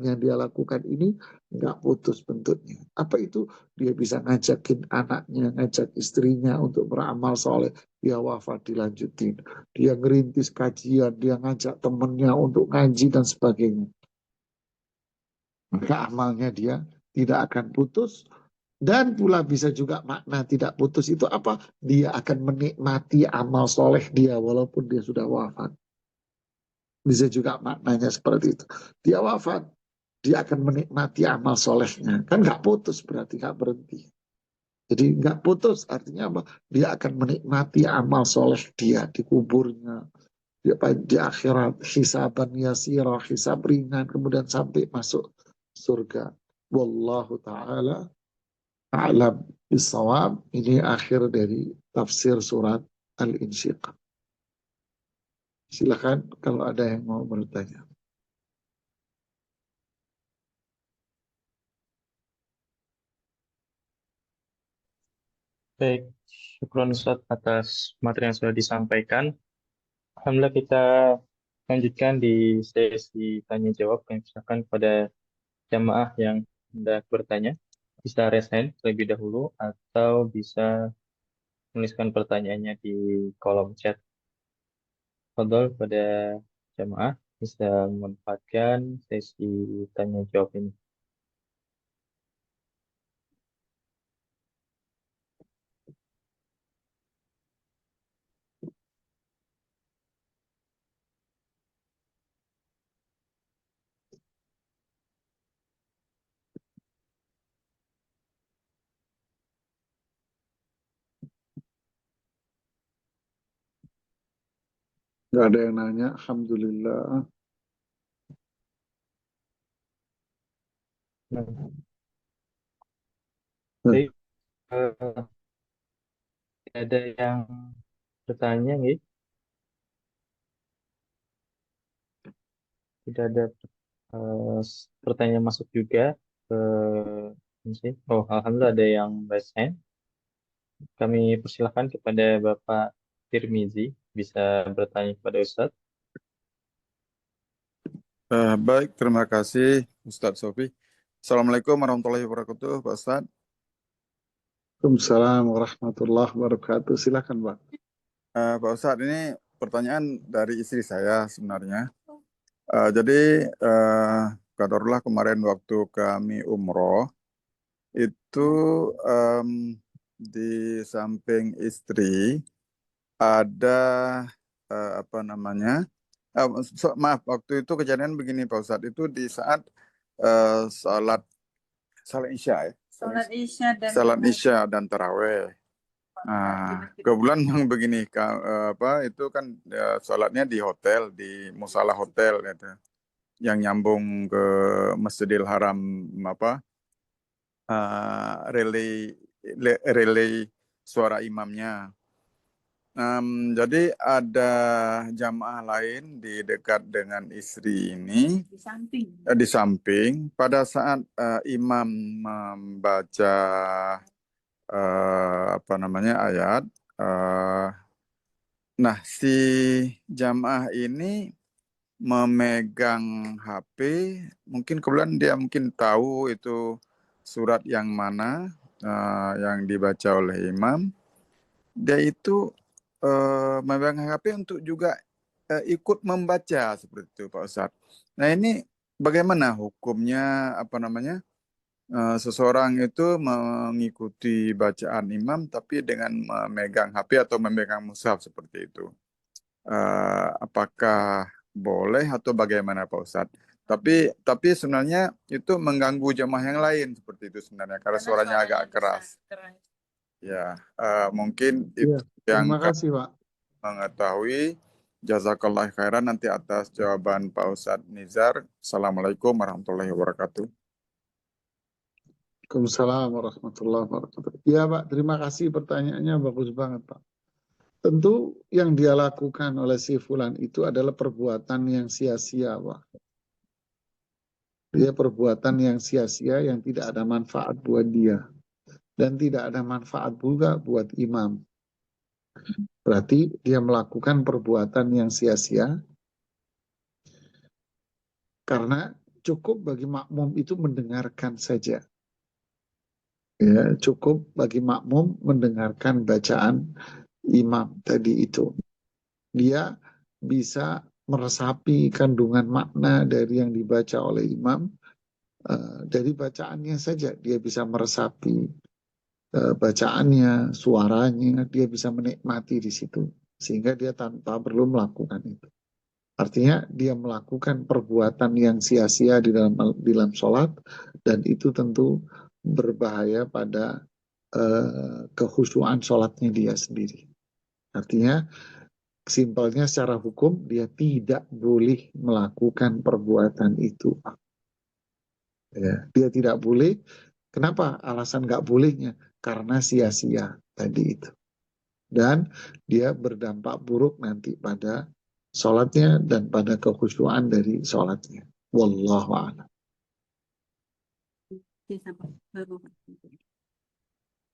yang dia lakukan ini nggak putus bentuknya. Apa itu? Dia bisa ngajakin anaknya, ngajak istrinya untuk beramal soleh. Dia wafat dilanjutin. Dia ngerintis kajian, dia ngajak temennya untuk ngaji dan sebagainya. Maka amalnya dia tidak akan putus. Dan pula bisa juga makna tidak putus itu apa? Dia akan menikmati amal soleh dia walaupun dia sudah wafat. Bisa juga maknanya seperti itu. Dia wafat, dia akan menikmati amal solehnya. Kan nggak putus berarti nggak berhenti. Jadi nggak putus artinya apa? Dia akan menikmati amal soleh dia di kuburnya. Di akhirat hisaban yasirah, hisab ringan kemudian sampai masuk surga. Wallahu ta'ala a'lam bisawab. Ini akhir dari tafsir surat Al-Insyiqaq. Silakan kalau ada yang mau bertanya. Baik, syukron Ustaz atas materi yang sudah disampaikan. Alhamdulillah kita lanjutkan di sesi tanya jawab yang misalkan pada jamaah yang hendak bertanya. Bisa raise hand terlebih dahulu atau bisa menuliskan pertanyaannya di kolom chat. Fadol pada jamaah bisa memanfaatkan sesi tanya jawab ini. Nggak ada yang nanya, Alhamdulillah. Nah, Nah, baik, eh, ada yang bertanya, nggih? Tidak ada pertanyaan masuk juga ke ini sih. Oh, alhamdulillah ada yang raise hand. Kami persilahkan kepada Bapak Tirmizi bisa bertanya kepada Ustadz. Baik, terima kasih Ustadz Sofi. Assalamualaikum warahmatullahi wabarakatuh, Pak Ustadz. Waalaikumsalam warahmatullahi wabarakatuh. Silakan, Pak. Pak Ustadz, ini pertanyaan dari istri saya sebenarnya. Jadi, kadarullah kemarin waktu kami umroh, itu em, di samping istri ada apa namanya? Maaf, waktu itu kejadian begini Pak Ustadz, itu di saat salat salat Isya ya. Salat Isya dan Taraweh. Nah, kebetulan yang begini, apa itu kan sholatnya di hotel, di musalah hotel gitu, yang nyambung ke Masjidil Haram apa relay suara imamnya. Jadi ada jamaah lain di dekat dengan istri ini, di samping pada saat imam membaca apa namanya ayat. eh, nah, si jamaah ini memegang HP, mungkin kebetulan dia mungkin tahu itu surat yang mana yang dibaca oleh imam. Dia itu memegang HP untuk juga ikut membaca seperti itu, Pak Ustadz. Nah, ini bagaimana hukumnya, apa namanya? Seseorang itu mengikuti bacaan imam tapi dengan memegang HP atau memegang mushaf seperti itu. Apakah boleh atau bagaimana Pak Ustadz? Tapi sebenarnya itu mengganggu jemaah yang lain seperti itu sebenarnya karena suaranya agak keras. Ya, mungkin Ya, itu yang terima kami kasih, Pak. mengetahui. Jazakallah khairan nanti atas jawaban Pak Ustadz Nizar. Assalamualaikum warahmatullahi wabarakatuh. Waalaikumsalam warahmatullahi wabarakatuh. Ya, Pak, terima kasih pertanyaannya bagus banget, Pak. Tentu yang dia lakukan oleh si Fulan itu adalah perbuatan yang sia-sia, Pak. Dia perbuatan yang sia-sia yang tidak ada manfaat buat dia. Dan tidak ada manfaat juga buat imam. Berarti dia melakukan perbuatan yang sia-sia karena cukup bagi makmum itu mendengarkan saja. Ya, cukup bagi makmum mendengarkan bacaan imam tadi itu. Dia bisa meresapi kandungan makna dari yang dibaca oleh imam dari bacaannya saja. Dia bisa meresapi bacaannya, suaranya, dia bisa menikmati di situ. Sehingga dia tanpa perlu melakukan itu. Artinya dia melakukan perbuatan yang sia-sia di dalam sholat dan itu tentu berbahaya pada kehusuan sholatnya dia sendiri. Artinya simpelnya secara hukum dia tidak boleh melakukan perbuatan itu. Ya, dia tidak boleh. Kenapa? Alasan nggak bolehnya karena sia-sia tadi itu. Dan dia berdampak buruk nanti pada sholatnya dan pada kekhusyuan dari sholatnya. Wallahu a'lam.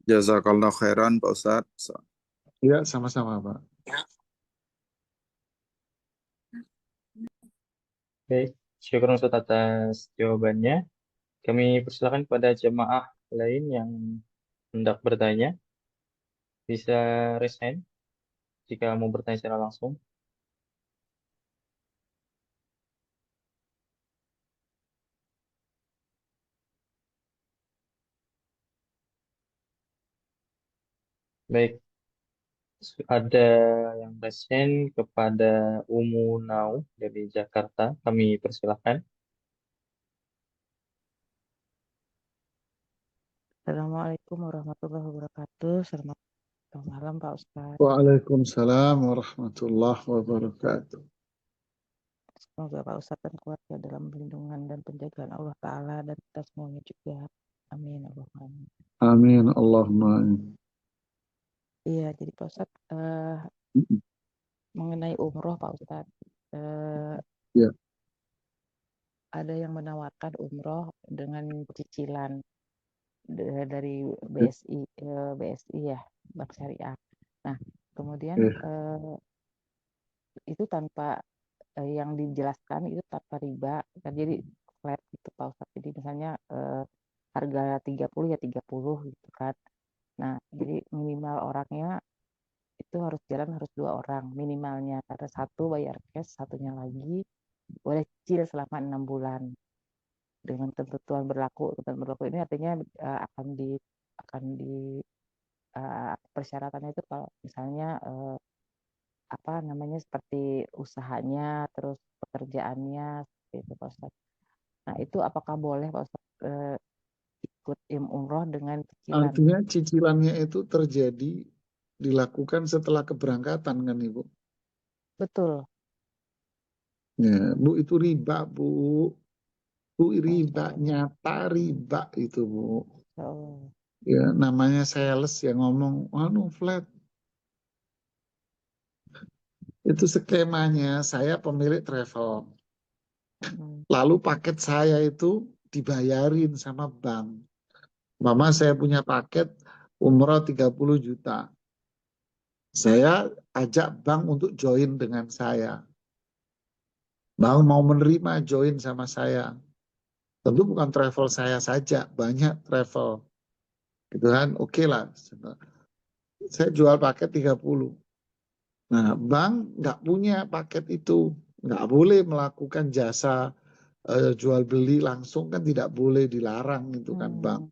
Jazakallah khairan Pak Ustadz. Ya, sama-sama, Pak. Oke, syukur Ustadz atas jawabannya. Kami persilakan kepada jemaah lain yang hendak bertanya. Bisa raise hand jika mau bertanya secara langsung. Baik, ada yang raise hand kepada Umu Nau dari Jakarta. Kami persilahkan. Assalamualaikum warahmatullahi wabarakatuh. Selamat Selamat malam Pak Ustadz. Waalaikumsalam warahmatullahi wabarakatuh. Semoga Pak Ustadz dan keluarga dalam perlindungan dan penjagaan Allah Ta'ala dan kita semuanya juga. Amin. Allahumma amin. Amin Allahumma amin. Iya, jadi Pak Ustadz mengenai umroh Pak Ustadz, Ya. ada yang menawarkan umroh dengan cicilan dari BSI ya, Bank Syariah. Nah, kemudian itu tanpa yang dijelaskan itu tanpa riba, kan jadi flat gitu Pak Ustadz. Jadi misalnya harga 30 ya 30 gitu kan. Nah, jadi minimal orangnya itu harus jalan harus 2 orang minimalnya, karena satu bayar cash, satunya lagi boleh cicil selama 6 bulan dengan ketentuan berlaku. Ketentuan berlaku ini artinya akan di persyaratannya itu kalau misalnya apa namanya seperti usahanya, terus pekerjaannya seperti itu Pak Ustadz. Nah, itu apakah boleh Pak Ustadz ikut umroh dengan cicilan? Artinya cicilannya itu terjadi dilakukan setelah keberangkatan kan Ibu? Betul. Ya, Bu, itu riba Bu. Bu, riba, Allah. nyata riba itu Bu. Allah. Ya, namanya sales yang ngomong, flat. Itu skemanya, saya pemilik travel. Lalu paket saya itu dibayarin sama bank. Mama, saya punya paket umroh 30 juta. Saya ajak bank untuk join dengan saya. Bank mau menerima join sama saya. Tentu bukan travel saya saja, banyak travel. Gitu kan, oke lah. Saya jual paket 30. Nah, bank nggak punya paket itu. Nggak boleh melakukan jasa jual beli langsung, kan tidak boleh, dilarang itu kan bank.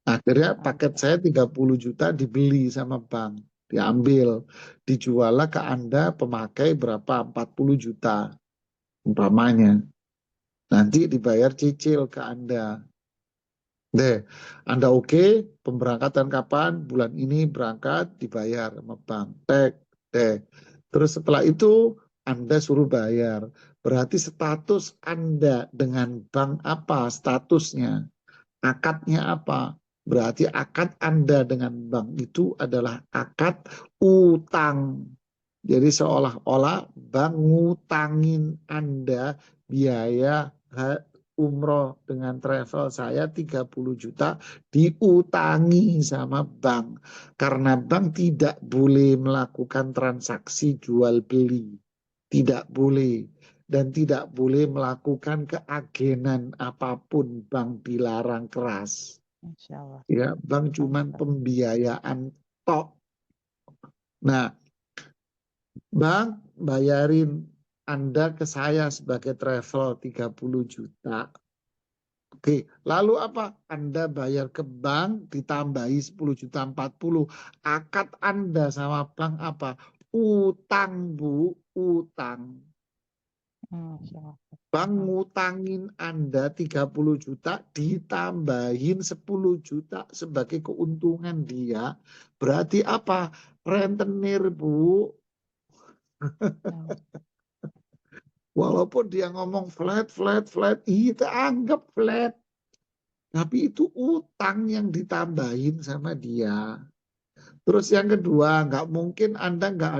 Akhirnya paket saya 30 juta dibeli sama bank. Diambil. Dijual ke Anda pemakai berapa? 40 juta. Umpamanya. Nanti dibayar cicil ke Anda. Deh, Anda oke, pemberangkatan kapan? Bulan ini berangkat, dibayar sama bank. Deh. Terus setelah itu Anda suruh bayar. Berarti status Anda dengan bank apa statusnya? Akadnya apa? Berarti akad Anda dengan bank itu adalah akad utang. Jadi seolah-olah bank ngutangin Anda biaya umroh dengan travel saya 30 juta diutangi sama bank. Karena bank tidak boleh melakukan transaksi jual beli. Tidak boleh. Dan tidak boleh melakukan keagenan apapun, bank dilarang keras. Insya Allah. Ya, bank cuman pembiayaan tok. Nah, bank bayarin Anda ke saya sebagai travel 30 juta. Oke, lalu apa? Anda bayar ke bank ditambahi 10 juta 40. Akad Anda sama bank apa? Utang, Bu, utang. Bank ngutangin Anda 30 juta ditambahin 10 juta sebagai keuntungan dia. Berarti apa? Rentenir, Bu. Walaupun dia ngomong flat, kita anggap flat. Tapi itu utang yang ditambahin sama dia. Terus yang kedua, nggak mungkin Anda nggak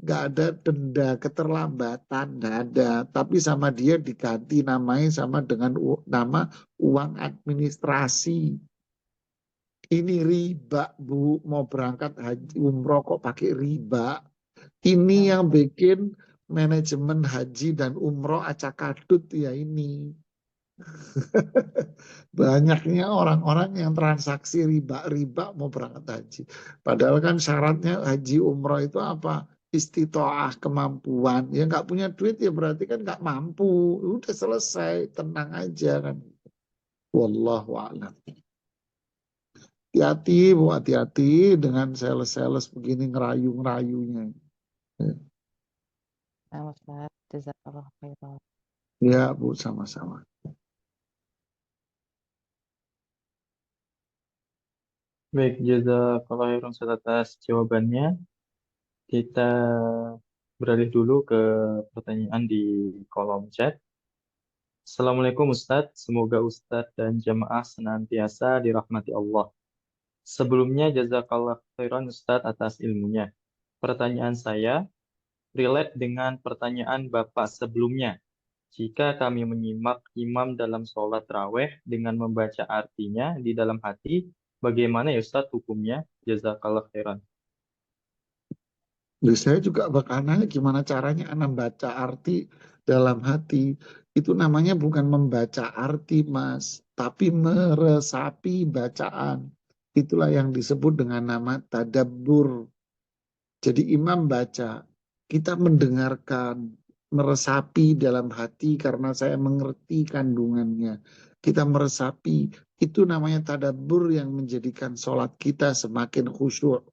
ada denda keterlambatan, nggak ada. Tapi sama dia diganti namanya sama dengan nama uang administrasi. Ini riba, Bu. Mau berangkat haji umroh kok pakai riba. Ini yang bikin manajemen haji dan umroh acak adut ya ini. Banyaknya orang-orang yang transaksi riba-riba mau berangkat haji. Padahal kan syaratnya haji umroh itu apa? Istitoah, kemampuan. Ya nggak punya duit ya berarti kan nggak mampu. Udah selesai, tenang aja kan. Wallahu a'lam. Hati-hati, Bu, hati-hati dengan sales-sales begini ngerayu-ngerayunya. Ya, Bu, sama-sama. Baik, jazakallah khairan Ustaz atas jawabannya. Kita beralih dulu ke pertanyaan di kolom chat. Assalamualaikum Ustadz, semoga Ustadz dan jamaah senantiasa dirahmati Allah. Sebelumnya jazakallah khairan Ustadz atas ilmunya. Pertanyaan saya relate dengan pertanyaan Bapak sebelumnya. Jika kami menyimak imam dalam sholat raweh dengan membaca artinya di dalam hati, bagaimana ya Ustadz hukumnya? Jazakallah khairan. Jadi saya juga bakal nanya gimana caranya anak baca arti dalam hati. Itu namanya bukan membaca arti, Mas, tapi meresapi bacaan. Itulah yang disebut dengan nama tadabbur. Jadi imam baca, kita mendengarkan, meresapi dalam hati karena saya mengerti kandungannya. Kita meresapi, itu namanya tadabbur yang menjadikan sholat kita semakin khusyuk.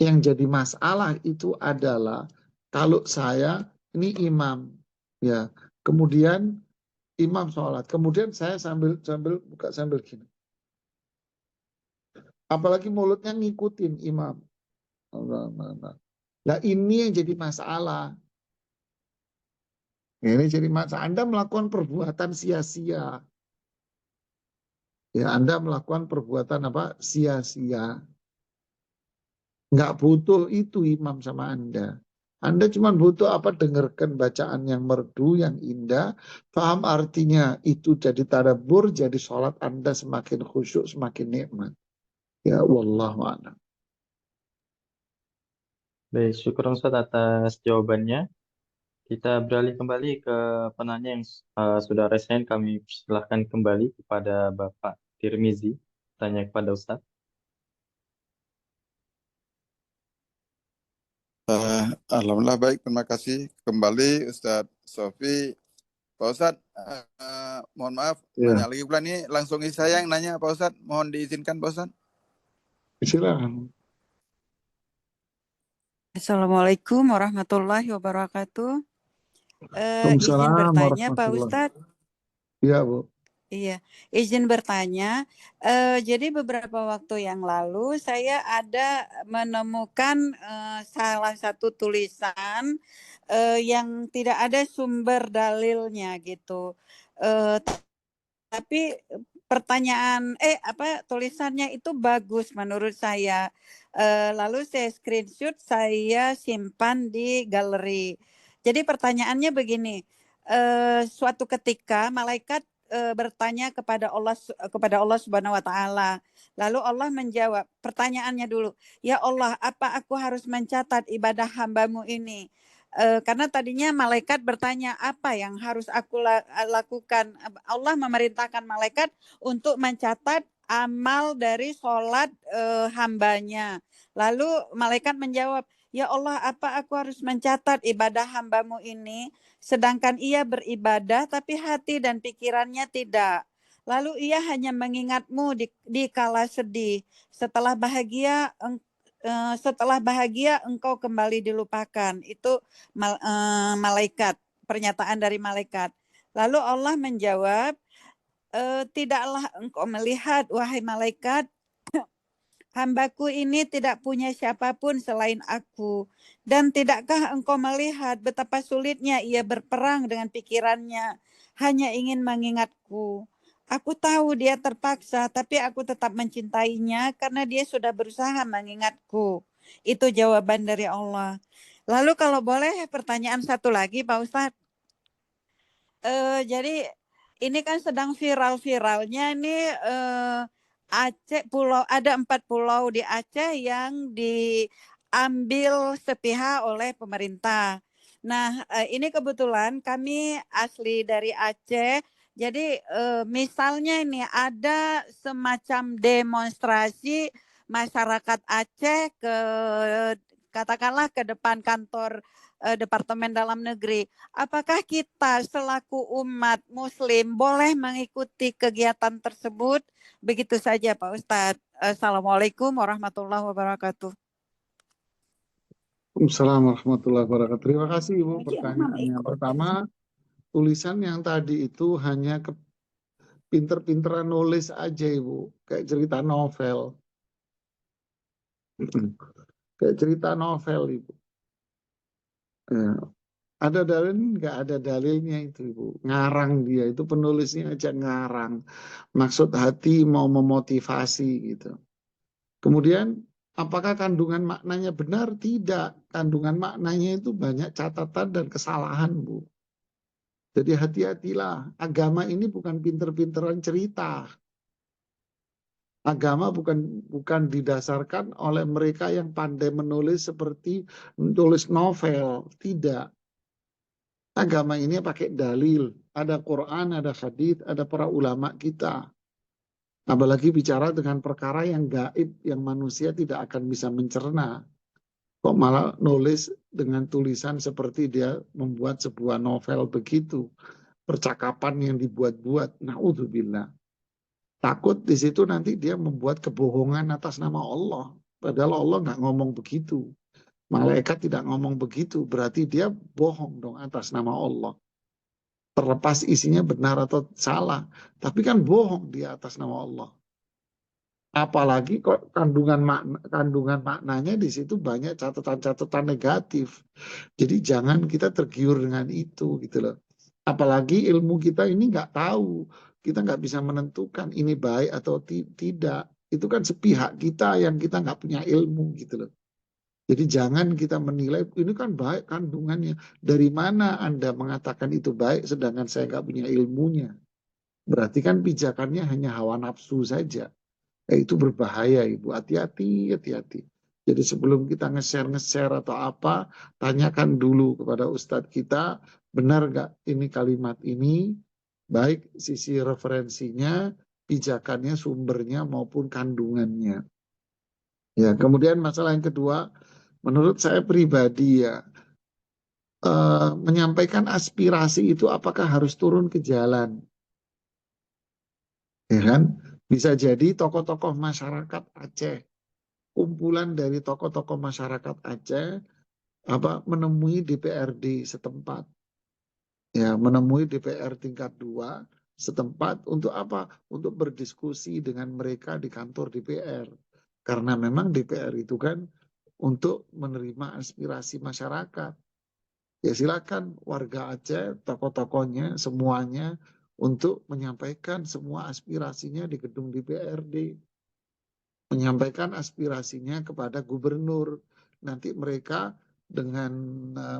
Yang jadi masalah itu adalah kalau saya ini imam, ya, kemudian imam sholat, kemudian saya sambil sambil buka sambil gini, apalagi mulutnya ngikutin imam. Nah ini yang jadi masalah. Ini jadi masalah. Anda melakukan perbuatan sia-sia. Ya, Anda melakukan perbuatan apa? Sia-sia. Nggak butuh itu imam sama Anda. Anda cuma butuh apa? Dengarkan bacaan yang merdu, yang indah. Paham artinya. Itu jadi tadabbur, jadi sholat Anda semakin khusyuk, semakin nikmat. Ya, wallahu a'lam. Baik, syukur Ustadz atas jawabannya. Kita beralih kembali ke penanya yang sudah resen. Kami persilahkan kembali kepada Bapak Tirmizi. Tanya kepada Ustadz. Alhamdulillah baik, terima kasih kembali Ustadz Sofi. Pak Ustadz, mohon maaf Ya, nanya lagi pula nih, langsung saya yang nanya Pak Ustadz, mohon diizinkan Pak Ustadz. silakan. Assalamualaikum warahmatullahi wabarakatuh. Izin Waalaikumsalam bertanya Pak warahmatullahi. Ustadz. Iya, Bu. Iya, izin bertanya. Jadi beberapa waktu yang lalu saya ada menemukan salah satu tulisan yang tidak ada sumber dalilnya gitu. Tapi pertanyaan tulisannya itu bagus menurut saya. Lalu saya screenshot, saya simpan di galeri. Jadi pertanyaannya begini, suatu ketika malaikat bertanya kepada Allah Subhanahu wa taala. Lalu Allah menjawab, pertanyaannya dulu, "Ya Allah, apa aku harus mencatat ibadah hamba-Mu ini?" Karena tadinya malaikat bertanya, apa yang harus aku lakukan? Allah memerintahkan malaikat untuk mencatat amal dari sholat hambanya. Lalu malaikat menjawab, "Ya Allah, apa aku harus mencatat ibadah hamba-Mu ini? Sedangkan ia beribadah tapi hati dan pikirannya tidak. Lalu ia hanya mengingat-Mu di kala sedih. Setelah bahagia engkau kembali dilupakan." Itu malaikat, pernyataan dari malaikat. Lalu Allah menjawab, "Tidaklah engkau melihat, wahai malaikat, hambaku ini tidak punya siapapun selain aku. Dan tidakkah engkau melihat betapa sulitnya ia berperang dengan pikirannya, hanya ingin mengingatku. Aku tahu dia terpaksa, tapi aku tetap mencintainya karena dia sudah berusaha mengingatku." Itu jawaban dari Allah. Lalu kalau boleh pertanyaan satu lagi Pak Ustadz. Jadi ini kan sedang viral-viralnya ini Aceh, ada 4 pulau di Aceh yang diambil sepihak oleh pemerintah. Nah, ini kebetulan kami asli dari Aceh. Jadi misalnya ini ada semacam demonstrasi masyarakat Aceh katakanlah ke depan kantor Departemen Dalam Negeri. Apakah kita selaku umat Muslim boleh mengikuti kegiatan tersebut? Begitu saja Pak Ustadz. Assalamualaikum warahmatullahi wabarakatuh. Waalaikumsalam warahmatullahi wabarakatuh. Terima kasih Ibu pertanyaannya. Pertama, tulisan yang tadi itu hanya pinter-pinteran nulis aja Ibu, kayak cerita novel. Kayak cerita novel Ibu. Ya, ada dalil nggak ada dalilnya itu Ibu. Ngarang dia itu penulisnya aja ngarang. Maksud hati mau memotivasi gitu. Kemudian apakah kandungan maknanya benar? Tidak. Kandungan maknanya itu banyak catatan dan kesalahan Bu. Jadi hati-hatilah. Agama ini bukan pinter-pinteran cerita. Agama bukan didasarkan oleh mereka yang pandai menulis seperti menulis novel. Tidak. Agama ini pakai dalil. Ada Quran, ada hadits, ada para ulama kita. Apalagi bicara dengan perkara yang gaib, yang manusia tidak akan bisa mencerna. Kok malah nulis dengan tulisan seperti dia membuat sebuah novel begitu. Percakapan yang dibuat-buat. Na'udzubillah. Takut di situ nanti dia membuat kebohongan atas nama Allah. Padahal Allah nggak ngomong begitu. Malaikat tidak ngomong begitu. Berarti dia bohong dong atas nama Allah. Terlepas isinya benar atau salah. Tapi kan bohong dia atas nama Allah. Apalagi kok kandungan maknanya di situ banyak catatan-catatan negatif. Jadi jangan kita tergiur dengan itu gitu loh. Apalagi ilmu kita ini nggak tahu, kita nggak bisa menentukan ini baik atau tidak. Itu kan sepihak kita yang kita nggak punya ilmu gitu loh. Jadi jangan kita menilai ini kan baik kandungannya. Dari mana Anda mengatakan itu baik sedangkan saya nggak punya ilmunya? Berarti kan pijakannya hanya hawa nafsu saja. Itu berbahaya Ibu, hati-hati, hati-hati. Jadi sebelum kita nge-share atau apa, tanyakan dulu kepada ustadz kita, benar nggak ini kalimat ini, baik sisi referensinya, pijakannya, sumbernya maupun kandungannya. Ya, kemudian masalah yang kedua, menurut saya pribadi ya, menyampaikan aspirasi itu apakah harus turun ke jalan? Ya kan? Bisa jadi tokoh-tokoh masyarakat Aceh, kumpulan dari tokoh-tokoh masyarakat Aceh menemui DPRD setempat, ya menemui DPR tingkat 2 setempat untuk apa? Untuk berdiskusi dengan mereka di kantor DPR. Karena memang DPR itu kan untuk menerima aspirasi masyarakat. Ya silakan warga Aceh, tokoh-tokohnya, semuanya untuk menyampaikan semua aspirasinya di gedung DPRD. Menyampaikan aspirasinya kepada gubernur. Nanti mereka dengan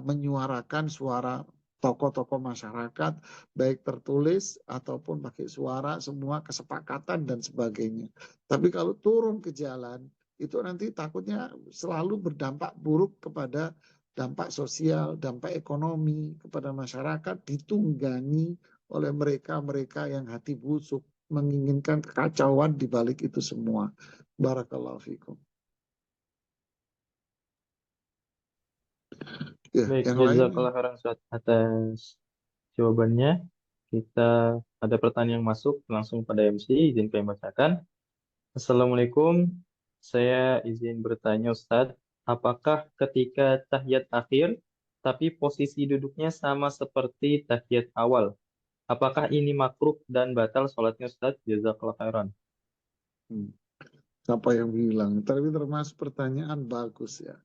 menyuarakan suara tokoh-tokoh masyarakat, baik tertulis ataupun pakai suara, semua kesepakatan dan sebagainya. Tapi kalau turun ke jalan, itu nanti takutnya selalu berdampak buruk kepada dampak sosial, dampak ekonomi kepada masyarakat ditunggangi oleh mereka-mereka yang hati busuk, menginginkan kekacauan di balik itu semua. Barakallahu fikum. Ya, Baik, yang lain jazakallah khairan Ustaz atas jawabannya. Kita ada pertanyaan yang masuk langsung pada MC, izin kami bacakan. Assalamualaikum, saya izin bertanya Ustadz, apakah ketika tahiyat akhir, tapi posisi duduknya sama seperti tahiyat awal, apakah ini makruh dan batal sholatnya Ustadz? Jazakallah khairan. Siapa yang bilang? Tapi termasuk pertanyaan bagus ya.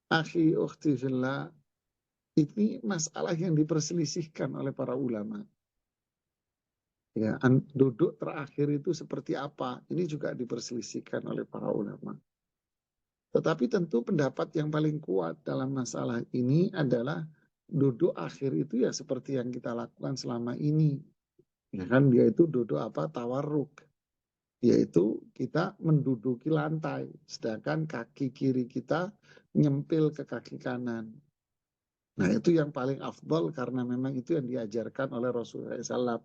Akhi ukhti fillah, ini masalah yang diperselisihkan oleh para ulama. Ya, duduk terakhir itu seperti apa? Ini juga diperselisihkan oleh para ulama. Tetapi tentu pendapat yang paling kuat dalam masalah ini adalah duduk akhir itu ya seperti yang kita lakukan selama ini. Ya kan, dia itu duduk apa? Tawarruk. Yaitu kita menduduki lantai, sedangkan kaki kiri kita nyempil ke kaki kanan. Nah itu yang paling afdol karena memang itu yang diajarkan oleh Rasulullah SAW.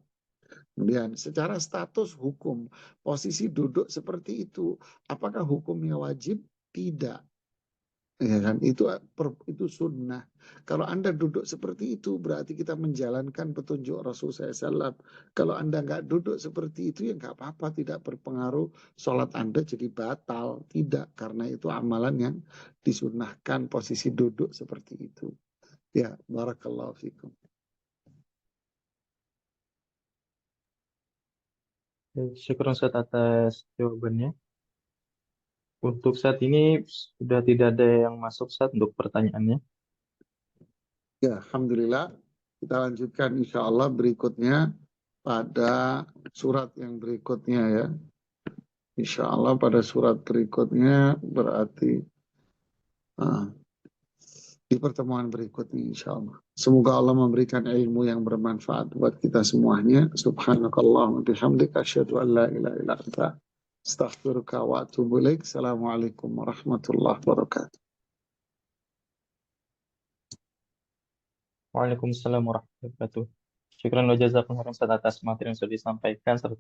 Kemudian secara status hukum, posisi duduk seperti itu, apakah hukumnya wajib? Tidak. Ya kan, itu sunnah. Kalau Anda duduk seperti itu, berarti kita menjalankan petunjuk Rasulullah SAW. Kalau Anda nggak duduk seperti itu, ya nggak apa-apa, tidak berpengaruh. Sholat Anda jadi batal. Tidak, karena itu amalan yang disunnahkan posisi duduk seperti itu. Ya, barakallahu fikum. Syukur Ustadz atas jawabannya. Untuk saat ini sudah tidak ada yang masuk Ustaz untuk pertanyaannya. Ya, Alhamdulillah. Kita lanjutkan insya Allah berikutnya pada surat yang berikutnya ya. Insya Allah pada surat berikutnya berarti di pertemuan berikutnya insya Allah. Semoga Allah memberikan ilmu yang bermanfaat buat kita semuanya. Subhanakallahumma bihamdika asyhadu an la ilaha illa anta astaghfiruka wa atubu ilaik. Assalamualaikum warahmatullahi wabarakatuh. Waalaikumsalam warahmatullahi wabarakatuh. Syukran wa jazakumullah khairan Ustaz atas materi yang sudah disampaikan serta